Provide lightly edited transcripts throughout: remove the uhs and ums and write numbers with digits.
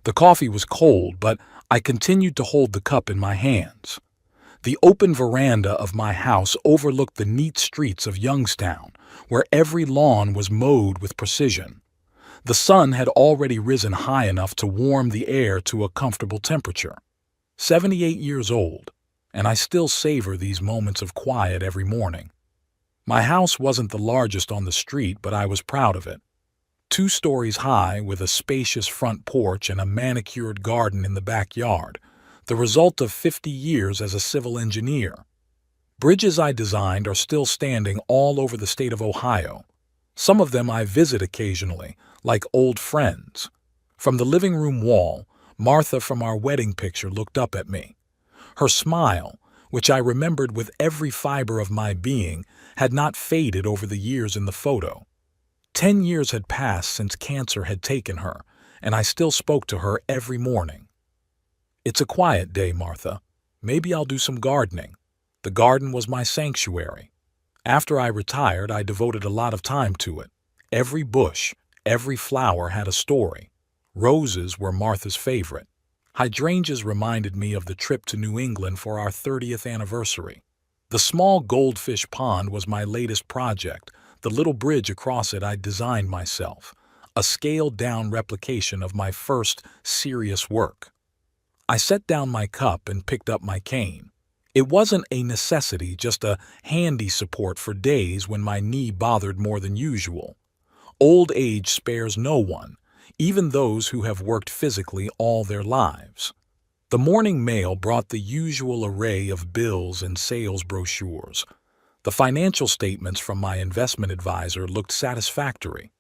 The coffee was cold, but I continued to hold the cup in my hands. The open veranda of my house overlooked the neat streets of Youngstown, where every lawn was mowed with precision. The sun had already risen high enough to warm the air to a comfortable temperature. 78 years old, and I still savor these moments of quiet every morning. My house wasn't the largest on the street, but I was proud of it. 2 stories high with a spacious front porch and a manicured garden in the backyard, the result of 50 years as a civil engineer. Bridges I designed are still standing all over the state of Ohio. Some of them I visit occasionally, like old friends. From the living room wall, Martha from our wedding picture looked up at me. Her smile, which I remembered with every fiber of my being, had not faded over the years in the photo. 10 years had passed since cancer had taken her, and I still spoke to her every morning. "It's a quiet day, Martha. Maybe I'll do some gardening." The garden was my sanctuary. After I retired, I devoted a lot of time to it. Every bush, every flower had a story. Roses were Martha's favorite. Hydrangeas reminded me of the trip to New England for our 30th anniversary. The small goldfish pond was my latest project. The little bridge across it I designed myself, a scaled-down replication of my first serious work. I set down my cup and picked up my cane. It wasn't a necessity, just a handy support for days when my knee bothered more than usual. Old age spares no one, even those who have worked physically all their lives. The morning mail brought the usual array of bills and sales brochures. The financial statements from my investment advisor looked satisfactory.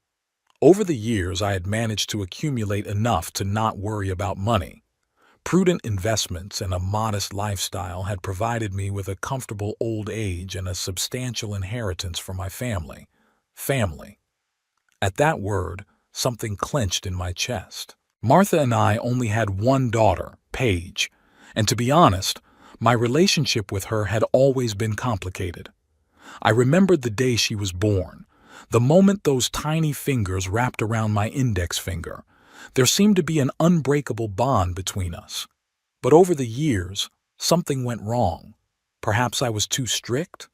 Over the years, I had managed to accumulate enough to not worry about money. Prudent investments and a modest lifestyle had provided me with a comfortable old age and a substantial inheritance for my family. Family. At that word, something clenched in my chest. Martha and I only had one daughter, Paige, and to be honest, my relationship with her had always been complicated. I remembered the day she was born, the moment those tiny fingers wrapped around my index finger. There seemed to be an unbreakable bond between us. But over the years, something went wrong. Perhaps I was too strict?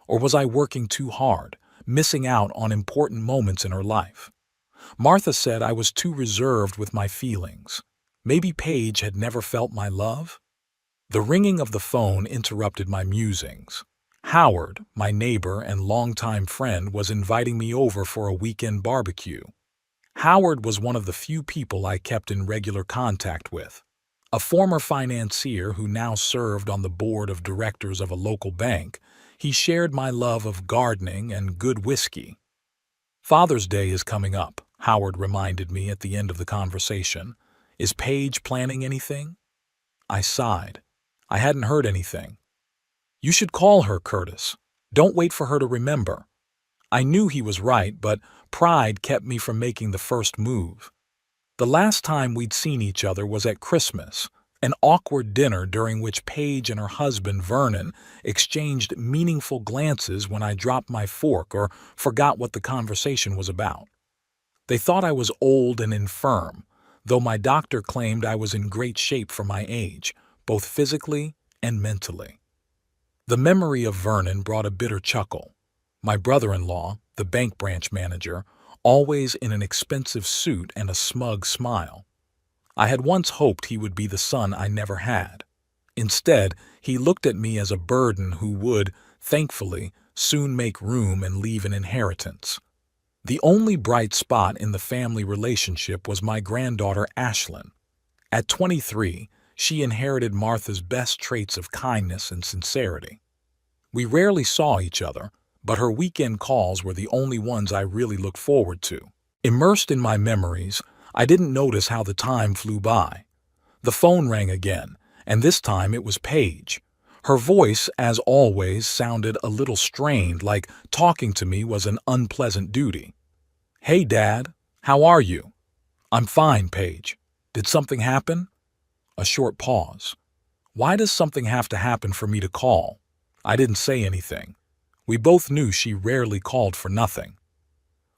Or was I working too hard, missing out on important moments in her life? Martha said I was too reserved with my feelings. Maybe Paige had never felt my love? The ringing of the phone interrupted my musings. Howard, my neighbor and longtime friend, was inviting me over for a weekend barbecue. Howard was one of the few people I kept in regular contact with. A former financier who now served on the board of directors of a local bank, he shared my love of gardening and good whiskey. "Father's Day is coming up," Howard reminded me at the end of the conversation. "Is Paige planning anything?" I sighed. I hadn't heard anything. "You should call her, Curtis. Don't wait for her to remember." I knew he was right, but pride kept me from making the first move. The last time we'd seen each other was at Christmas, an awkward dinner during which Paige and her husband, Vernon, exchanged meaningful glances when I dropped my fork or forgot what the conversation was about. They thought I was old and infirm, though my doctor claimed I was in great shape for my age, both physically and mentally. The memory of Vernon brought a bitter chuckle. My brother-in-law, the bank branch manager, always in an expensive suit and a smug smile. I had once hoped he would be the son I never had. Instead, he looked at me as a burden who would, thankfully, soon make room and leave an inheritance. The only bright spot in the family relationship was my granddaughter Ashlyn. At 23, she inherited Martha's best traits of kindness and sincerity. We rarely saw each other, but her weekend calls were the only ones I really looked forward to. Immersed in my memories, I didn't notice how the time flew by. The phone rang again, and this time it was Paige. Her voice, as always, sounded a little strained, like talking to me was an unpleasant duty. "Hey, Dad. How are you?" "I'm fine, Paige. Did something happen?" A short pause. Why does something have to happen for me to call? I didn't say anything. We both knew she rarely called for nothing.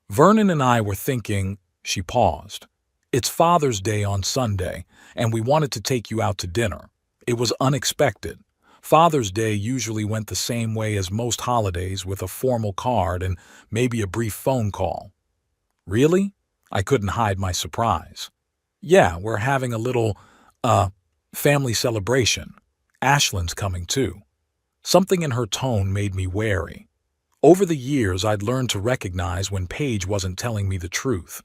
"Vernon and I were thinking," she paused. It's Father's Day on Sunday, and we wanted to take you out to dinner. It was unexpected. Father's Day usually went the same way as most holidays, with a formal card and maybe a brief phone call. Really? I couldn't hide my surprise. Yeah, we're having a little, family celebration. Ashlyn's coming too. Something in her tone made me wary. Over the years, I'd learned to recognize when Paige wasn't telling me the truth,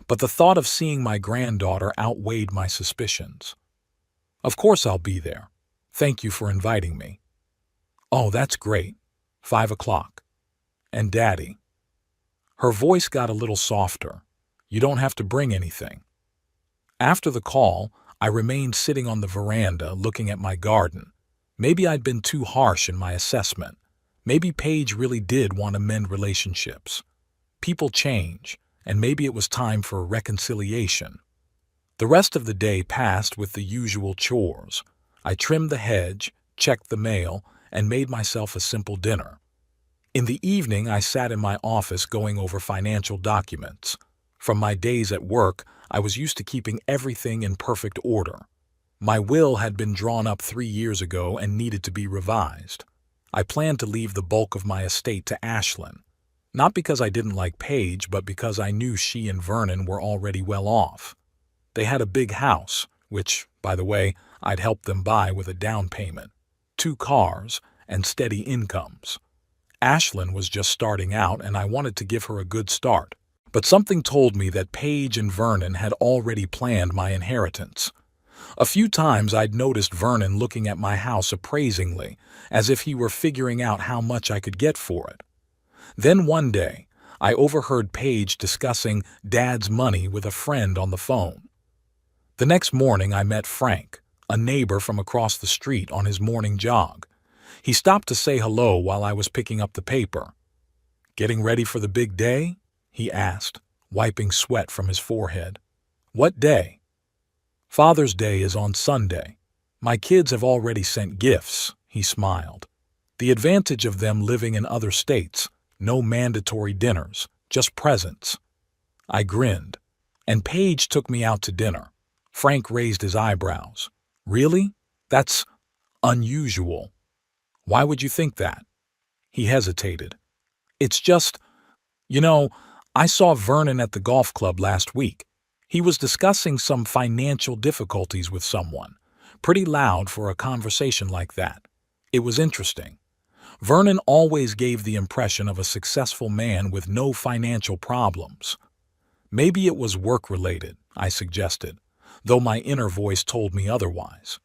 but the thought of seeing my granddaughter outweighed my suspicions. Of course I'll be there. Thank you for inviting me. Oh, that's great. 5 o'clock. And Daddy. Her voice got a little softer. You don't have to bring anything. After the call, I remained sitting on the veranda looking at my garden. Maybe I'd been too harsh in my assessment. Maybe Paige really did want to mend relationships. People change, and maybe it was time for reconciliation. The rest of the day passed with the usual chores. I trimmed the hedge, checked the mail, and made myself a simple dinner. In the evening, I sat in my office going over financial documents. From my days at work, I was used to keeping everything in perfect order. My will had been drawn up 3 years ago and needed to be revised. I planned to leave the bulk of my estate to Ashlyn, not because I didn't like Paige, but because I knew she and Vernon were already well off. They had a big house, which, by the way, I'd helped them buy with a down payment, 2 cars, and steady incomes. Ashlyn was just starting out, and I wanted to give her a good start. But something told me that Paige and Vernon had already planned my inheritance. A few times I'd noticed Vernon looking at my house appraisingly, as if he were figuring out how much I could get for it. Then one day, I overheard Paige discussing Dad's money with a friend on the phone. The next morning I met Frank, a neighbor from across the street, on his morning jog. He stopped to say hello while I was picking up the paper. "Getting ready for the big day?" he asked, wiping sweat from his forehead. "What day?" "Father's Day is on Sunday. My kids have already sent gifts," he smiled. "The advantage of them living in other states, no mandatory dinners, just presents." I grinned. "And Paige took me out to dinner." Frank raised his eyebrows. "Really? That's unusual." "Why would you think that?" He hesitated. "It's just, I saw Vernon at the golf club last week. He was discussing some financial difficulties with someone. Pretty loud for a conversation like that. It was interesting. Vernon always gave the impression of a successful man with no financial problems." "Maybe it was work-related," I suggested, though my inner voice told me otherwise.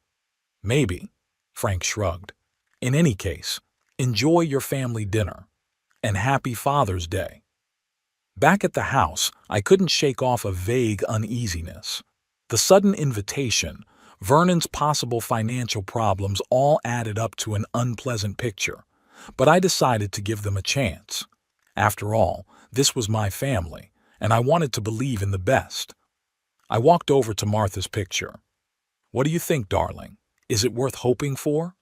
"Maybe," Frank shrugged. "In any case, enjoy your family dinner. And happy Father's Day." Back at the house, I couldn't shake off a vague uneasiness. The sudden invitation, Vernon's possible financial problems, all added up to an unpleasant picture, but I decided to give them a chance. After all, this was my family, and I wanted to believe in the best. I walked over to Martha's picture. "What do you think, darling? Is it worth hoping for?"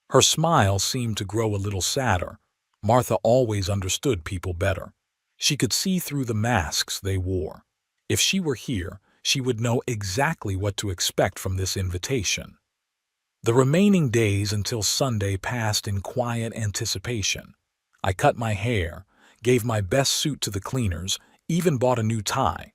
Her smile seemed to grow a little sadder. Martha always understood people better. She could see through the masks they wore. If she were here, she would know exactly what to expect from this invitation. The remaining days until Sunday passed in quiet anticipation. I cut my hair, gave my best suit to the cleaners, even bought a new tie.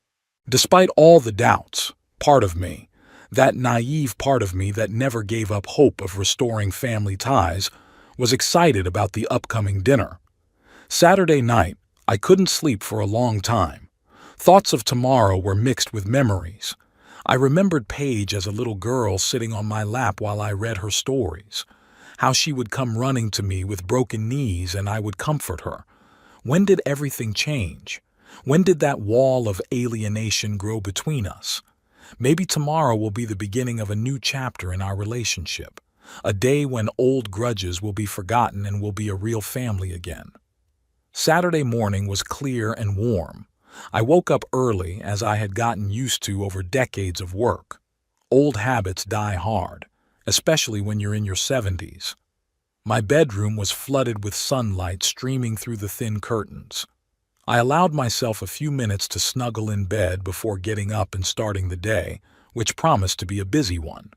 Despite all the doubts, part of me, that naive part of me that never gave up hope of restoring family ties, was excited about the upcoming dinner. Saturday night, I couldn't sleep for a long time. Thoughts of tomorrow were mixed with memories. I remembered Paige as a little girl sitting on my lap while I read her stories, how she would come running to me with broken knees and I would comfort her. When did everything change? When did that wall of alienation grow between us? Maybe tomorrow will be the beginning of a new chapter in our relationship, a day when old grudges will be forgotten and we'll be a real family again. Saturday morning was clear and warm. I woke up early, as I had gotten used to over decades of work. Old habits die hard, especially when you're in your 70s. My bedroom was flooded with sunlight streaming through the thin curtains. I allowed myself a few minutes to snuggle in bed before getting up and starting the day, which promised to be a busy one.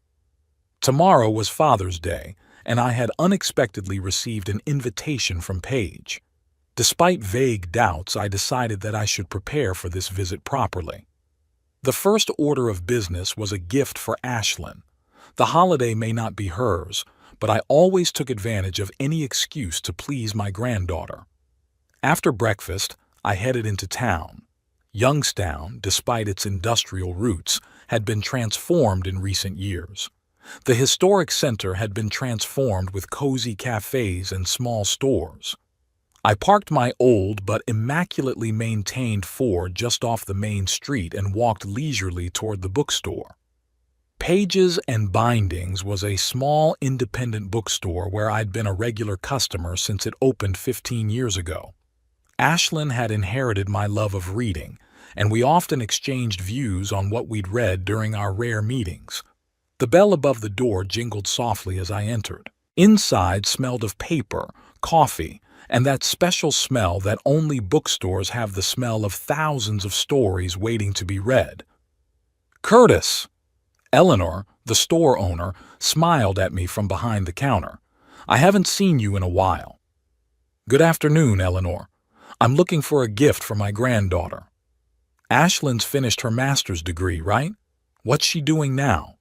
Tomorrow was Father's Day, and I had unexpectedly received an invitation from Paige. Despite vague doubts, I decided that I should prepare for this visit properly. The first order of business was a gift for Ashlyn. The holiday may not be hers, but I always took advantage of any excuse to please my granddaughter. After breakfast, I headed into town. Youngstown, despite its industrial roots, had been transformed in recent years. The historic center had been transformed with cozy cafes and small stores. I parked my old but immaculately maintained Ford just off the main street and walked leisurely toward the bookstore. Pages and Bindings was a small independent bookstore where I'd been a regular customer since it opened 15 years ago. Ashlyn had inherited my love of reading, and we often exchanged views on what we'd read during our rare meetings. The bell above the door jingled softly as I entered. Inside smelled of paper, coffee, and that special smell that only bookstores have, the smell of thousands of stories waiting to be read. "Curtis!" Eleanor, the store owner, smiled at me from behind the counter. "I haven't seen you in a while." "Good afternoon, Eleanor. I'm looking for a gift for my granddaughter." "Ashlyn's finished her master's degree, right? What's she doing now?"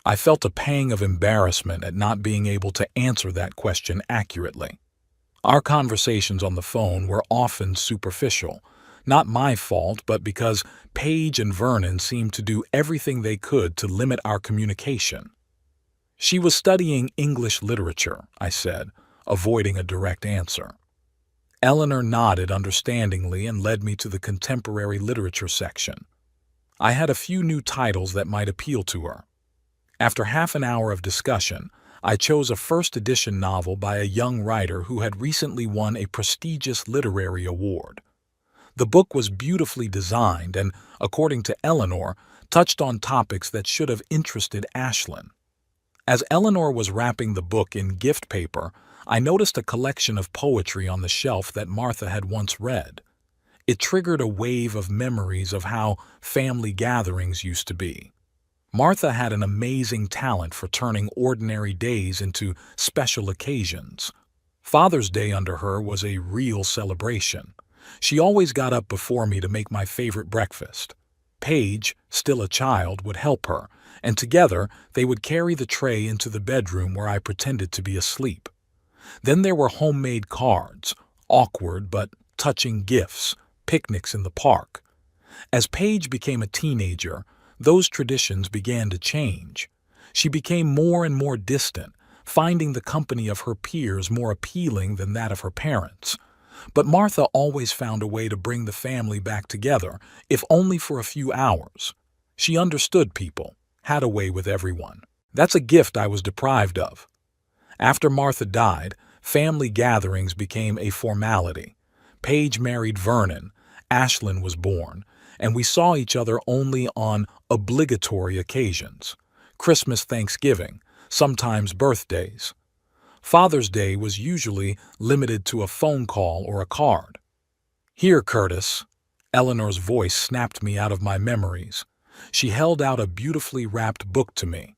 I felt a pang of embarrassment at not being able to answer that question accurately. Our conversations on the phone were often superficial. Not my fault, but because Paige and Vernon seemed to do everything they could to limit our communication. "She was studying English literature," I said, avoiding a direct answer. Eleanor nodded understandingly and led me to the contemporary literature section. I had a few new titles that might appeal to her. After half an hour of discussion, I chose a first-edition novel by a young writer who had recently won a prestigious literary award. The book was beautifully designed and, according to Eleanor, touched on topics that should have interested Ashlyn. As Eleanor was wrapping the book in gift paper, I noticed a collection of poetry on the shelf that Martha had once read. It triggered a wave of memories of how family gatherings used to be. Martha had an amazing talent for turning ordinary days into special occasions. Father's Day under her was a real celebration. She always got up before me to make my favorite breakfast. Paige, still a child, would help her, and together they would carry the tray into the bedroom where I pretended to be asleep. Then there were homemade cards, awkward but touching gifts, picnics in the park. As Paige became a teenager, those traditions began to change. She became more and more distant, finding the company of her peers more appealing than that of her parents. But Martha always found a way to bring the family back together, if only for a few hours. She understood people, had a way with everyone. That's a gift I was deprived of. After Martha died, family gatherings became a formality. Paige married Vernon, Ashlyn was born, and we saw each other only on obligatory occasions. Christmas, Thanksgiving, sometimes birthdays. Father's Day was usually limited to a phone call or a card. "Here, Curtis." Eleanor's voice snapped me out of my memories. She held out a beautifully wrapped book to me.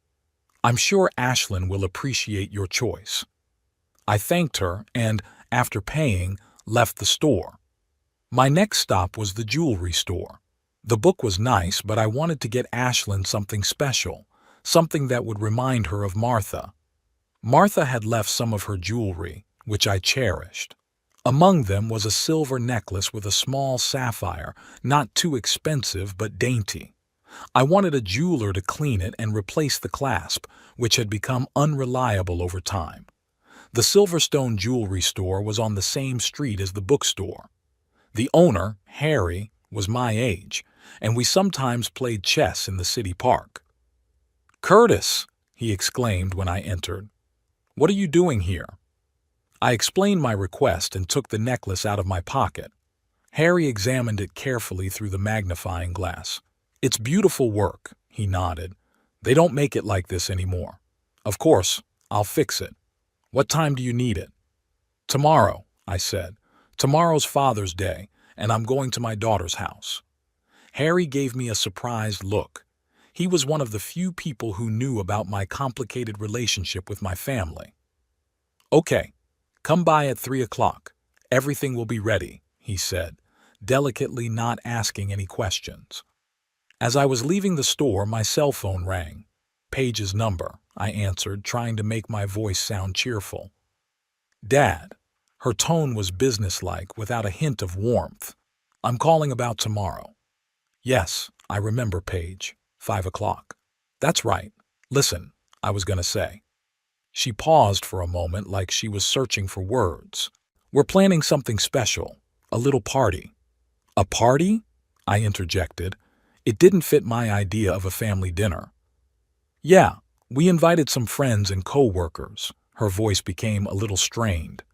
"I'm sure Ashlyn will appreciate your choice." I thanked her and, after paying, left the store. My next stop was the jewelry store. The book was nice, but I wanted to get Ashlyn something special, something that would remind her of Martha. Martha had left some of her jewelry, which I cherished. Among them was a silver necklace with a small sapphire, not too expensive but dainty. I wanted a jeweler to clean it and replace the clasp, which had become unreliable over time. The Silverstone jewelry store was on the same street as the bookstore. The owner, Harry, was my age, and we sometimes played chess in the city park. "Curtis!" he exclaimed when I entered. "What are you doing here?" I explained my request and took the necklace out of my pocket. Harry examined it carefully through the magnifying glass. "It's beautiful work," he nodded. "They don't make it like this anymore. Of course, I'll fix it. What time do you need it?" "Tomorrow," I said. "Tomorrow's Father's Day, and I'm going to my daughter's house." Harry gave me a surprised look. He was one of the few people who knew about my complicated relationship with my family. "Okay, come by at 3 o'clock. Everything will be ready," he said, delicately not asking any questions. As I was leaving the store, my cell phone rang. "Paige's number," I answered, trying to make my voice sound cheerful. "Dad." Her tone was businesslike, without a hint of warmth. "I'm calling about tomorrow." "Yes, I remember, Paige. 5 o'clock. That's right. Listen," I was going to say. She paused for a moment like she was searching for words. "We're planning something special. A little party." "A party?" I interjected. It didn't fit my idea of a family dinner. "Yeah, we invited some friends and co-workers." Her voice became a little strained.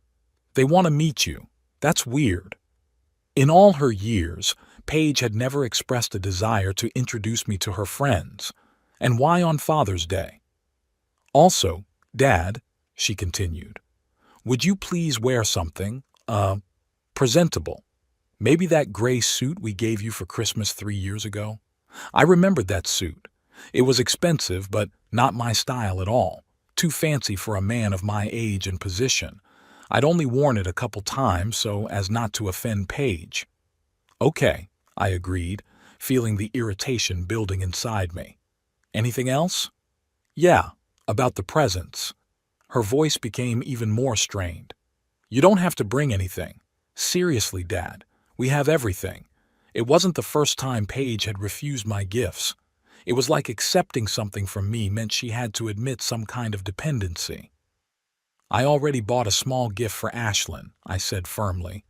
"They want to meet you. That's weird." In all her years, Paige had never expressed a desire to introduce me to her friends. And why on Father's Day? "Also, Dad," she continued, "would you please wear something, presentable? Maybe that gray suit we gave you for Christmas 3 years ago? I remembered that suit. It was expensive, but not my style at all. Too fancy for a man of my age and position. I'd only worn it a couple times so as not to offend Paige." "Okay," I agreed, feeling the irritation building inside me. "Anything else?" "Yeah, about the presents." Her voice became even more strained. "You don't have to bring anything. Seriously, Dad, we have everything." It wasn't the first time Paige had refused my gifts. It was like accepting something from me meant she had to admit some kind of dependency. "I already bought a small gift for Ashlyn," I said firmly.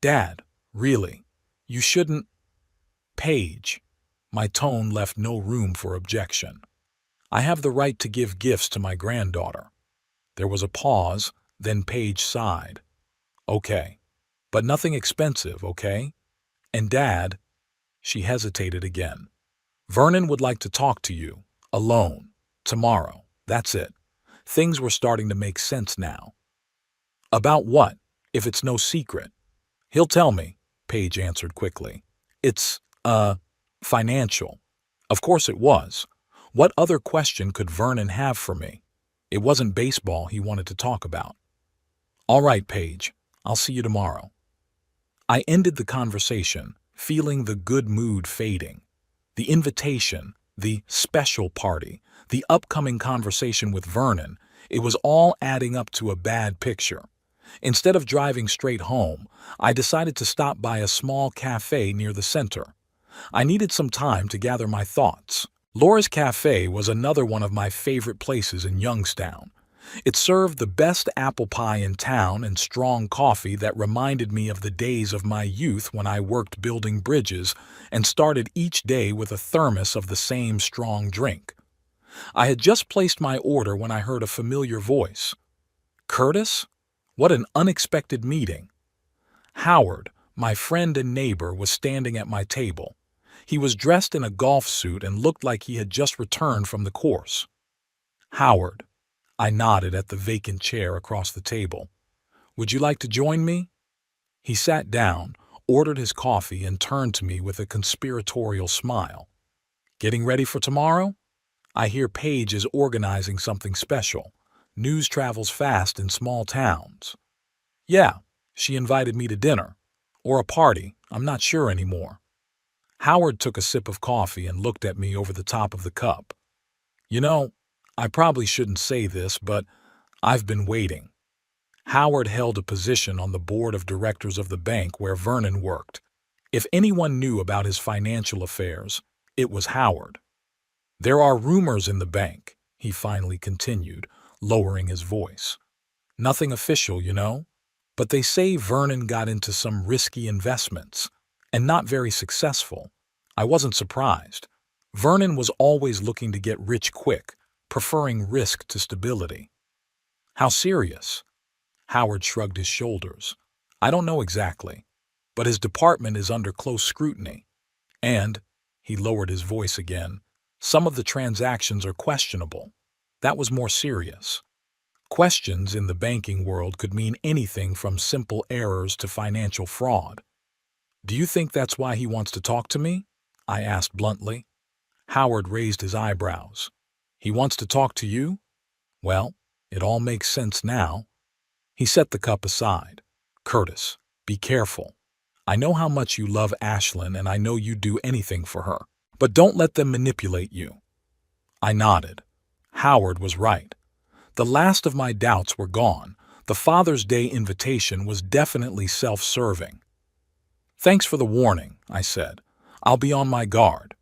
"Dad, really? You shouldn't—" "Paige." My tone left no room for objection. "I have the right to give gifts to my granddaughter." There was a pause, then Paige sighed. "Okay, but nothing expensive, okay? And Dad—" She hesitated again. "Vernon would like to talk to you, alone, tomorrow. That's it." Things were starting to make sense now. "About what, if it's no secret?" "He'll tell me," Paige answered quickly. "It's, financial." Of course it was. What other question could Vernon have for me? It wasn't baseball he wanted to talk about. "All right, Paige. I'll see you tomorrow." I ended the conversation, feeling the good mood fading. The invitation, the special party, the upcoming conversation with Vernon, it was all adding up to a bad picture. Instead of driving straight home, I decided to stop by a small cafe near the center. I needed some time to gather my thoughts. Laura's Cafe was another one of my favorite places in Youngstown. It served the best apple pie in town and strong coffee that reminded me of the days of my youth when I worked building bridges and started each day with a thermos of the same strong drink. I had just placed my order when I heard a familiar voice. "Curtis?" What an unexpected meeting. Howard, my friend and neighbor, was standing at my table. He was dressed in a golf suit and looked like he had just returned from the course. "Howard." I nodded at the vacant chair across the table. "Would you like to join me?" He sat down, ordered his coffee, and turned to me with a conspiratorial smile. "Getting ready for tomorrow? I hear Paige is organizing something special. News travels fast in small towns." "Yeah, she invited me to dinner. Or a party, I'm not sure anymore." Howard took a sip of coffee and looked at me over the top of the cup. "You know, I probably shouldn't say this, but I've been waiting." Howard held a position on the board of directors of the bank where Vernon worked. If anyone knew about his financial affairs, it was Howard. "There are rumors in the bank," he finally continued, lowering his voice. "Nothing official, you know. But they say Vernon got into some risky investments, and not very successful." I wasn't surprised. Vernon was always looking to get rich quick, preferring risk to stability. "How serious?" Howard shrugged his shoulders. "I don't know exactly, but his department is under close scrutiny. And," he lowered his voice again, "some of the transactions are questionable." That was more serious. Questions in the banking world could mean anything from simple errors to financial fraud. Do you think that's why he wants to talk to me? I asked bluntly. Howard raised his eyebrows. He wants to talk to you? Well, it all makes sense now. He set the cup aside. Curtis, be careful. I know how much you love Ashlyn and I know you'd do anything for her. But don't let them manipulate you. I nodded. Howard was right. The last of my doubts were gone. The Father's Day invitation was definitely self-serving. Thanks for the warning, I said. I'll be on my guard.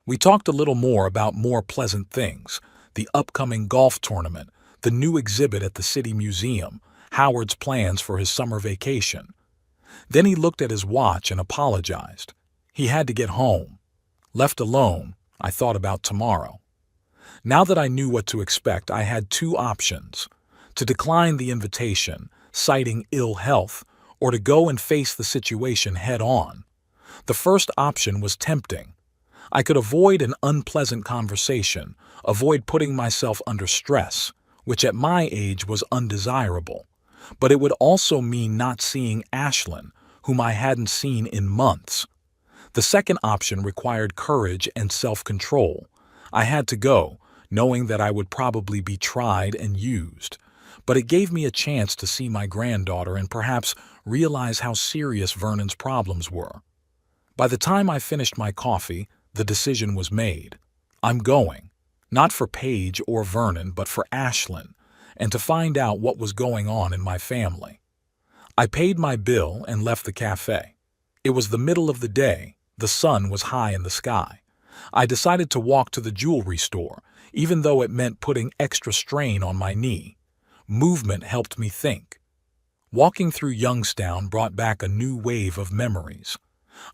We talked a little more about more pleasant things, the upcoming golf tournament, the new exhibit at the City Museum, Howard's plans for his summer vacation. Then he looked at his watch and apologized. He had to get home. Left alone, I thought about tomorrow. Now that I knew what to expect, I had two options: to decline the invitation, citing ill health, or to go and face the situation head on. The first option was tempting. I could avoid an unpleasant conversation, avoid putting myself under stress, which at my age was undesirable. But it would also mean not seeing Ashlyn, whom I hadn't seen in months. The second option required courage and self-control. I had to go, knowing that I would probably be tried and used. But it gave me a chance to see my granddaughter and perhaps realize how serious Vernon's problems were. By the time I finished my coffee, the decision was made. I'm going, not for Paige or Vernon, but for Ashlyn, and to find out what was going on in my family. I paid my bill and left the cafe. It was the middle of the day. The sun was high in the sky. I decided to walk to the jewelry store, even though it meant putting extra strain on my knee. Movement helped me think. Walking through Youngstown brought back a new wave of memories.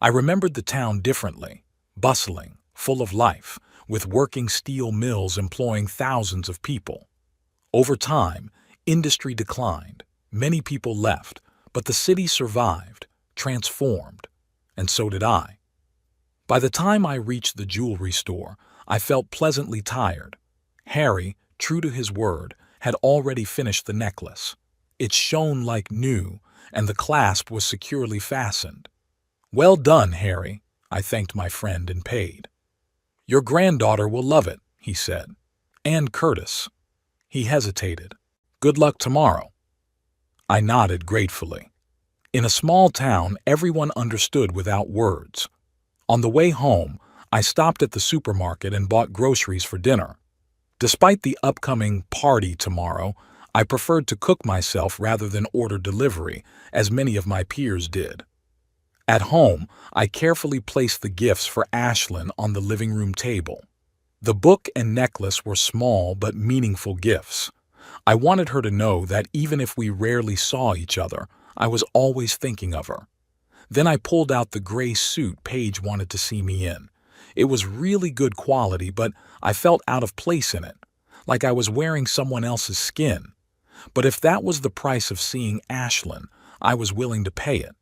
I remembered the town differently, bustling, full of life, with working steel mills employing thousands of people. Over time, industry declined. Many people left, but the city survived, transformed, and so did I. By the time I reached the jewelry store, I felt pleasantly tired. Harry, true to his word, had already finished the necklace. It shone like new, and the clasp was securely fastened. Well done, Harry, I thanked my friend and paid. Your granddaughter will love it, he said. And Curtis. He hesitated. Good luck tomorrow. I nodded gratefully. In a small town, everyone understood without words. On the way home, I stopped at the supermarket and bought groceries for dinner. Despite the upcoming party tomorrow, I preferred to cook myself rather than order delivery, as many of my peers did. At home, I carefully placed the gifts for Ashlyn on the living room table. The book and necklace were small but meaningful gifts. I wanted her to know that even if we rarely saw each other, I was always thinking of her. Then I pulled out the gray suit Paige wanted to see me in. It was really good quality, but I felt out of place in it, like I was wearing someone else's skin. But if that was the price of seeing Ashlyn, I was willing to pay it.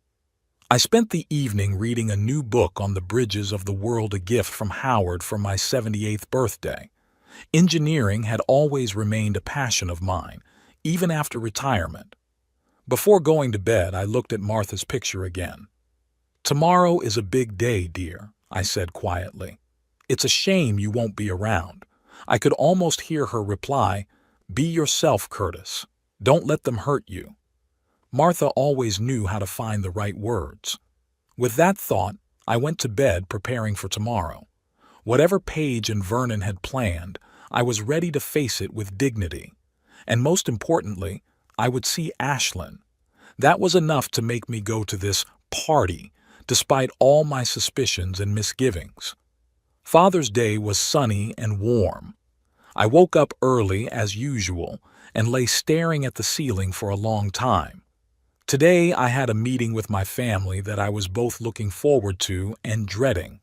I spent the evening reading a new book on the bridges of the world, a gift from Howard for my 78th birthday. Engineering had always remained a passion of mine, even after retirement. Before going to bed, I looked at Martha's picture again. Tomorrow is a big day, dear, I said quietly. It's a shame you won't be around. I could almost hear her reply, Be yourself, Curtis. Don't let them hurt you. Martha always knew how to find the right words. With that thought, I went to bed preparing for tomorrow. Whatever Paige and Vernon had planned, I was ready to face it with dignity. And most importantly, I would see Ashlyn. That was enough to make me go to this party, despite all my suspicions and misgivings. Father's Day was sunny and warm. I woke up early as usual and lay staring at the ceiling for a long time. Today I had a meeting with my family that I was both looking forward to and dreading.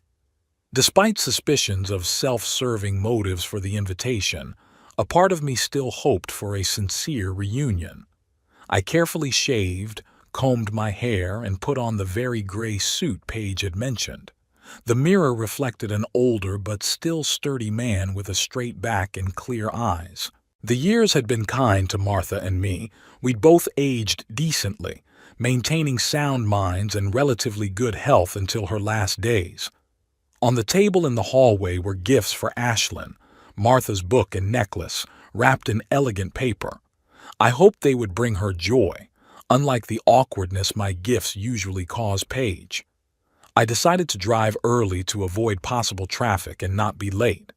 Despite suspicions of self-serving motives for the invitation, a part of me still hoped for a sincere reunion. I carefully shaved, combed my hair, and put on the very gray suit Paige had mentioned. The mirror reflected an older but still sturdy man with a straight back and clear eyes. The years had been kind to Martha and me. We'd both aged decently, maintaining sound minds and relatively good health until her last days. On the table in the hallway were gifts for Ashlyn, Martha's book and necklace, wrapped in elegant paper. I hoped they would bring her joy, unlike the awkwardness my gifts usually cause Paige. I decided to drive early to avoid possible traffic and not be late.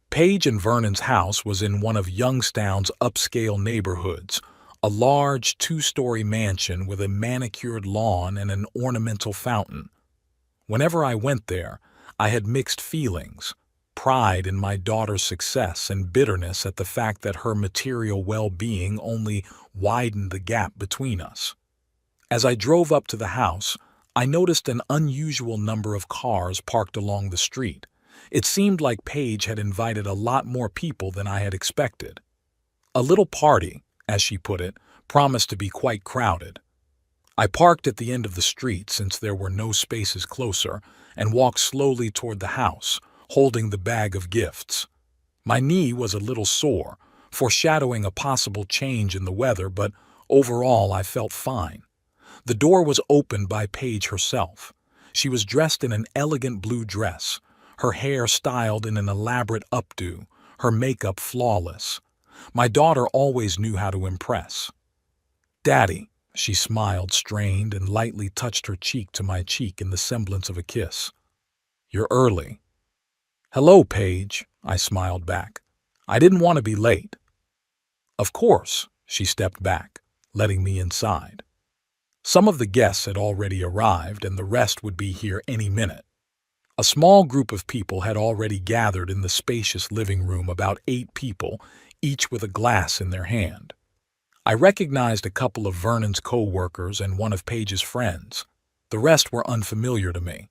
Paige and Vernon's house was in one of Youngstown's upscale neighborhoods, a large two-story mansion with a manicured lawn and an ornamental fountain. Whenever I went there, I had mixed feelings, pride in my daughter's success and bitterness at the fact that her material well-being only widened the gap between us. As I drove up to the house, I noticed an unusual number of cars parked along the street. It seemed like Paige had invited a lot more people than I had expected. A little party, as she put it, promised to be quite crowded. I parked at the end of the street since there were no spaces closer and walked slowly toward the house, holding the bag of gifts. My knee was a little sore, foreshadowing a possible change in the weather, but overall I felt fine. The door was opened by Paige herself. She was dressed in an elegant blue dress, her hair styled in an elaborate updo, her makeup flawless. My daughter always knew how to impress. "Daddy," she smiled, strained, and lightly touched her cheek to my cheek in the semblance of a kiss. "You're early." "Hello, Paige," I smiled back. "I didn't want to be late." "Of course," she stepped back, letting me inside. Some of the guests had already arrived, and the rest would be here any minute. A small group of people had already gathered in the spacious living room, about 8 people, each with a glass in their hand. I recognized a couple of Vernon's co-workers and one of Paige's friends. The rest were unfamiliar to me.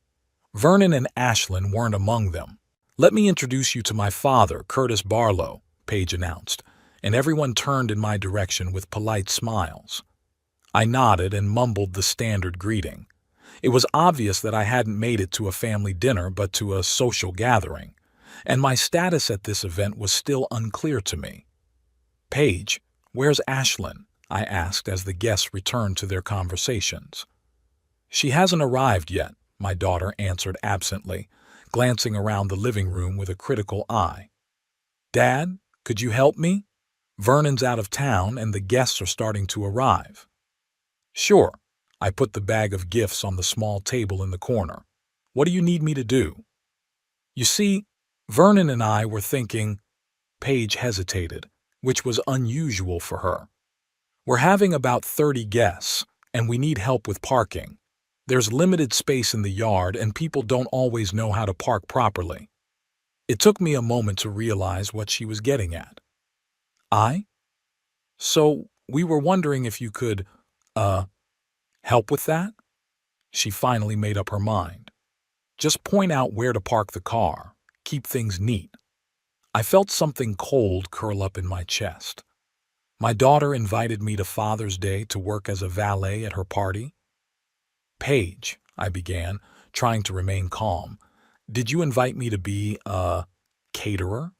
Vernon and Ashlyn weren't among them. "Let me introduce you to my father, Curtis Barlow," Paige announced, and everyone turned in my direction with polite smiles. I nodded and mumbled the standard greeting. It was obvious that I hadn't made it to a family dinner but to a social gathering, and my status at this event was still unclear to me. "Paige, where's Ashlyn?" I asked as the guests returned to their conversations. "She hasn't arrived yet," my daughter answered absently, glancing around the living room with a critical eye. "Dad, could you help me? Vernon's out of town and the guests are starting to arrive." "Sure." I put the bag of gifts on the small table in the corner. "What do you need me to do?" "You see, Vernon and I were thinking—" Paige hesitated, which was unusual for her. "We're having about 30 guests, and we need help with parking. There's limited space in the yard, and people don't always know how to park properly." It took me a moment to realize what she was getting at. "So, we were wondering if you could, help with that?" She finally made up her mind. "Just point out where to park the car. Keep things neat." I felt something cold curl up in my chest. My daughter invited me to Father's Day to work as a valet at her party. "Paige," I began, trying to remain calm, "did you invite me to be a caterer?"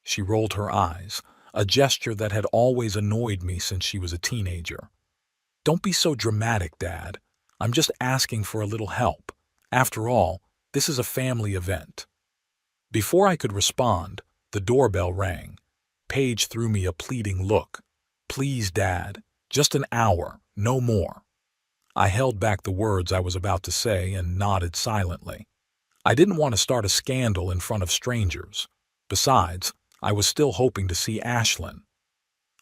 She rolled her eyes, a gesture that had always annoyed me since she was a teenager. "Don't be so dramatic, Dad. I'm just asking for a little help. After all, this is a family event." Before I could respond, the doorbell rang. Paige threw me a pleading look. "Please, Dad, just an hour, no more." I held back the words I was about to say and nodded silently. I didn't want to start a scandal in front of strangers. Besides, I was still hoping to see Ashlyn.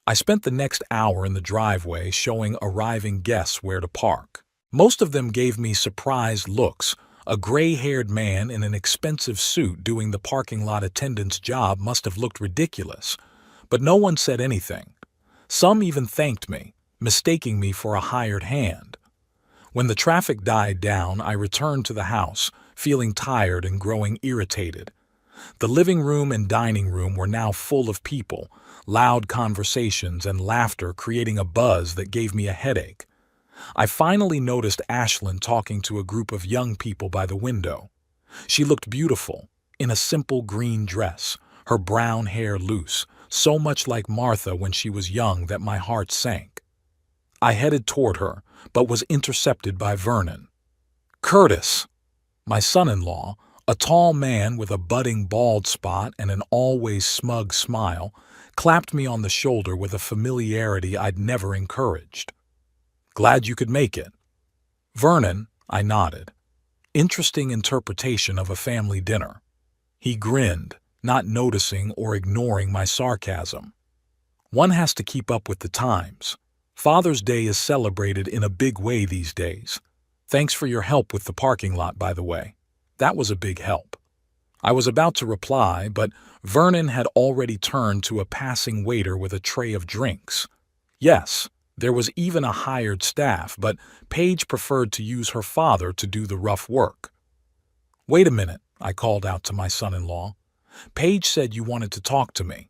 I spent the next hour in the driveway showing arriving guests where to park. Most of them gave me surprised looks. A gray-haired man in an expensive suit doing the parking lot attendant's job must have looked ridiculous, but no one said anything. Some even thanked me, mistaking me for a hired hand. When the traffic died down, I returned to the house, feeling tired and growing irritated. The living room and dining room were now full of people, loud conversations and laughter creating a buzz that gave me a headache. I finally noticed Ashlyn talking to a group of young people by the window. She looked beautiful, in a simple green dress, her brown hair loose, so much like Martha when she was young that my heart sank. I headed toward her, but was intercepted by Vernon. Curtis, my son-in-law, a tall man with a budding bald spot and an always smug smile, clapped me on the shoulder with a familiarity I'd never encouraged. "Glad you could make it." "Vernon," I nodded. "Interesting interpretation of a family dinner." He grinned, not noticing or ignoring my sarcasm. "One has to keep up with the times. Father's Day is celebrated in a big way these days. Thanks for your help with the parking lot, by the way. That was a big help." I was about to reply, but Vernon had already turned to a passing waiter with a tray of drinks. Yes, there was even a hired staff, but Paige preferred to use her father to do the rough work. "Wait a minute," I called out to my son-in-law. "Paige said you wanted to talk to me."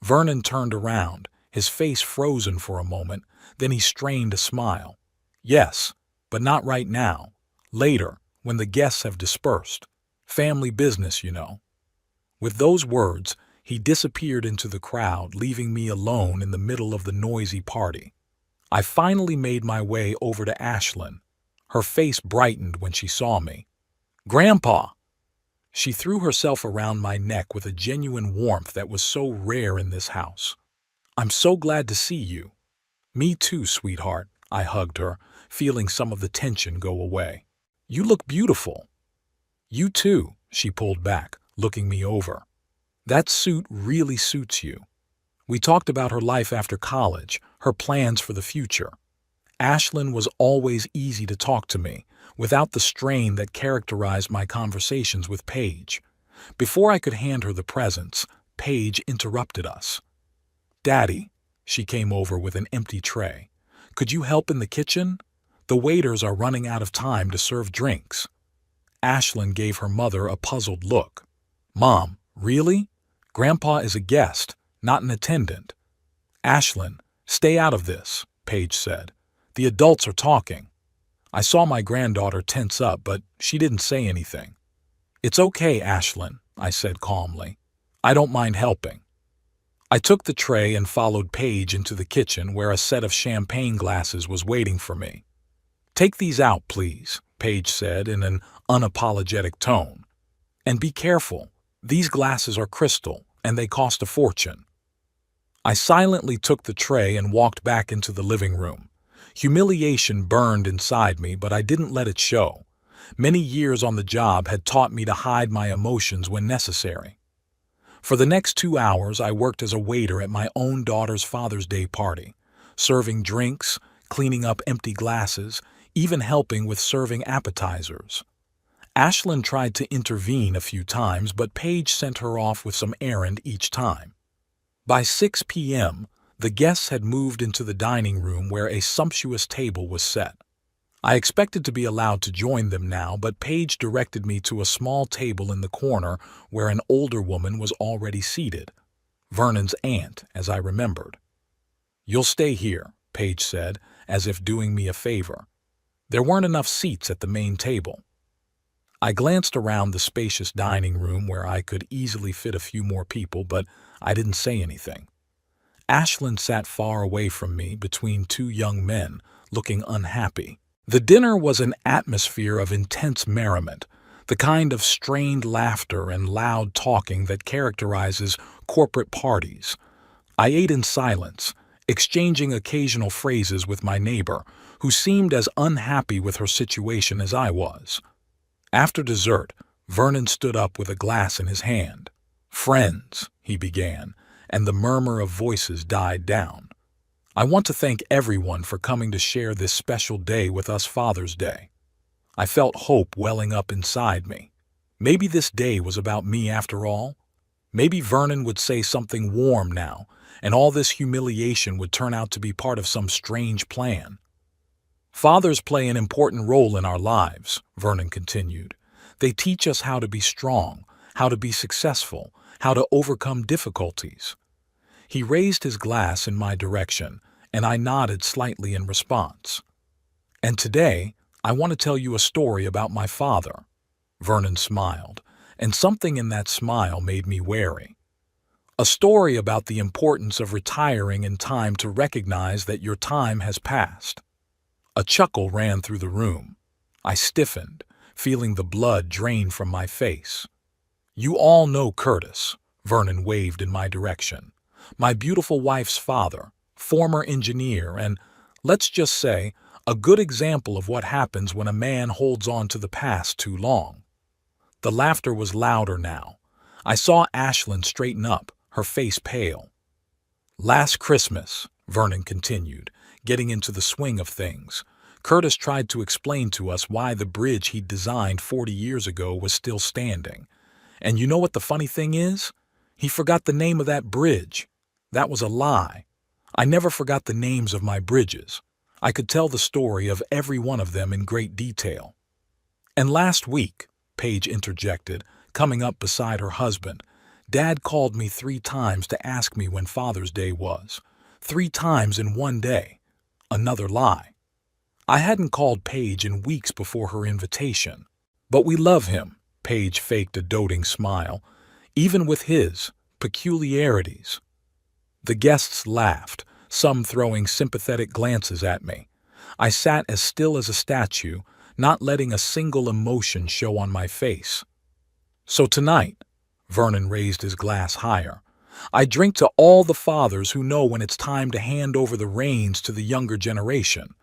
Vernon turned around, his face frozen for a moment, then he strained a smile. "Yes, but not right now. Later, when the guests have dispersed. Family business, you know." With those words, he disappeared into the crowd, leaving me alone in the middle of the noisy party. I finally made my way over to Ashlyn. Her face brightened when she saw me. "Grandpa!" She threw herself around my neck with a genuine warmth that was so rare in this house. "I'm so glad to see you." "Me too, sweetheart," I hugged her, feeling some of the tension go away. "You look beautiful." "You too," she pulled back, looking me over. "That suit really suits you." We talked about her life after college, her plans for the future. Ashlyn was always easy to talk to me, without the strain that characterized my conversations with Paige. Before I could hand her the presents, Paige interrupted us. "Daddy," she came over with an empty tray. "Could you help in the kitchen? The waiters are running out of time to serve drinks." Ashlyn gave her mother a puzzled look. "Mom, really? Grandpa is a guest, not an attendant." "Ashlyn, stay out of this," Paige said. "The adults are talking." I saw my granddaughter tense up, but she didn't say anything. "It's okay, Ashlyn," I said calmly. "I don't mind helping." I took the tray and followed Paige into the kitchen where a set of champagne glasses was waiting for me. "Take these out, please," Paige said in an unapologetic tone. "And be careful. These glasses are crystal, and they cost a fortune." I silently took the tray and walked back into the living room. Humiliation burned inside me, but I didn't let it show. Many years on the job had taught me to hide my emotions when necessary. For the next 2 hours, I worked as a waiter at my own daughter's Father's Day party, serving drinks, cleaning up empty glasses, even helping with serving appetizers. Ashlyn tried to intervene a few times, but Paige sent her off with some errand each time. By 6 p.m., the guests had moved into the dining room where a sumptuous table was set. I expected to be allowed to join them now, but Paige directed me to a small table in the corner where an older woman was already seated. Vernon's aunt, as I remembered. "You'll stay here," Paige said, as if doing me a favor. There weren't enough seats at the main table. I glanced around the spacious dining room where I could easily fit a few more people, but I didn't say anything. Ashlyn sat far away from me between 2 young men, looking unhappy. The dinner was an atmosphere of intense merriment, the kind of strained laughter and loud talking that characterizes corporate parties. I ate in silence, exchanging occasional phrases with my neighbor, who seemed as unhappy with her situation as I was. After dessert, Vernon stood up with a glass in his hand. "Friends," he began, and the murmur of voices died down. "I want to thank everyone for coming to share this special day with us Father's Day." I felt hope welling up inside me. Maybe this day was about me after all. Maybe Vernon would say something warm now, and all this humiliation would turn out to be part of some strange plan. "Fathers play an important role in our lives," Vernon continued. "They teach us how to be strong, how to be successful, how to overcome difficulties." He raised his glass in my direction, and I nodded slightly in response. "And today, I want to tell you a story about my father." Vernon smiled, and something in that smile made me wary. "A story about the importance of retiring in time to recognize that your time has passed." A chuckle ran through the room. I stiffened, feeling the blood drain from my face. You all know Curtis, Vernon waved in my direction. My beautiful wife's father, former engineer, and, let's just say, a good example of what happens when a man holds on to the past too long. The laughter was louder now. I saw Ashlyn straighten up, her face pale. Last Christmas, Vernon continued, getting into the swing of things, Curtis tried to explain to us why the bridge he'd designed 40 years ago was still standing. And you know what the funny thing is? He forgot the name of that bridge. That was a lie. I never forgot the names of my bridges. I could tell the story of every one of them in great detail. And last week, Paige interjected, coming up beside her husband, Dad called me 3 times to ask me when Father's Day was. 3 times in one day. Another lie. I hadn't called Paige in weeks before her invitation. But we love him, Paige faked a doting smile, even with his peculiarities. The guests laughed, some throwing sympathetic glances at me. I sat as still as a statue, not letting a single emotion show on my face. So tonight, Vernon raised his glass higher, I drink to all the fathers who know when it's time to hand over the reins to the younger generation.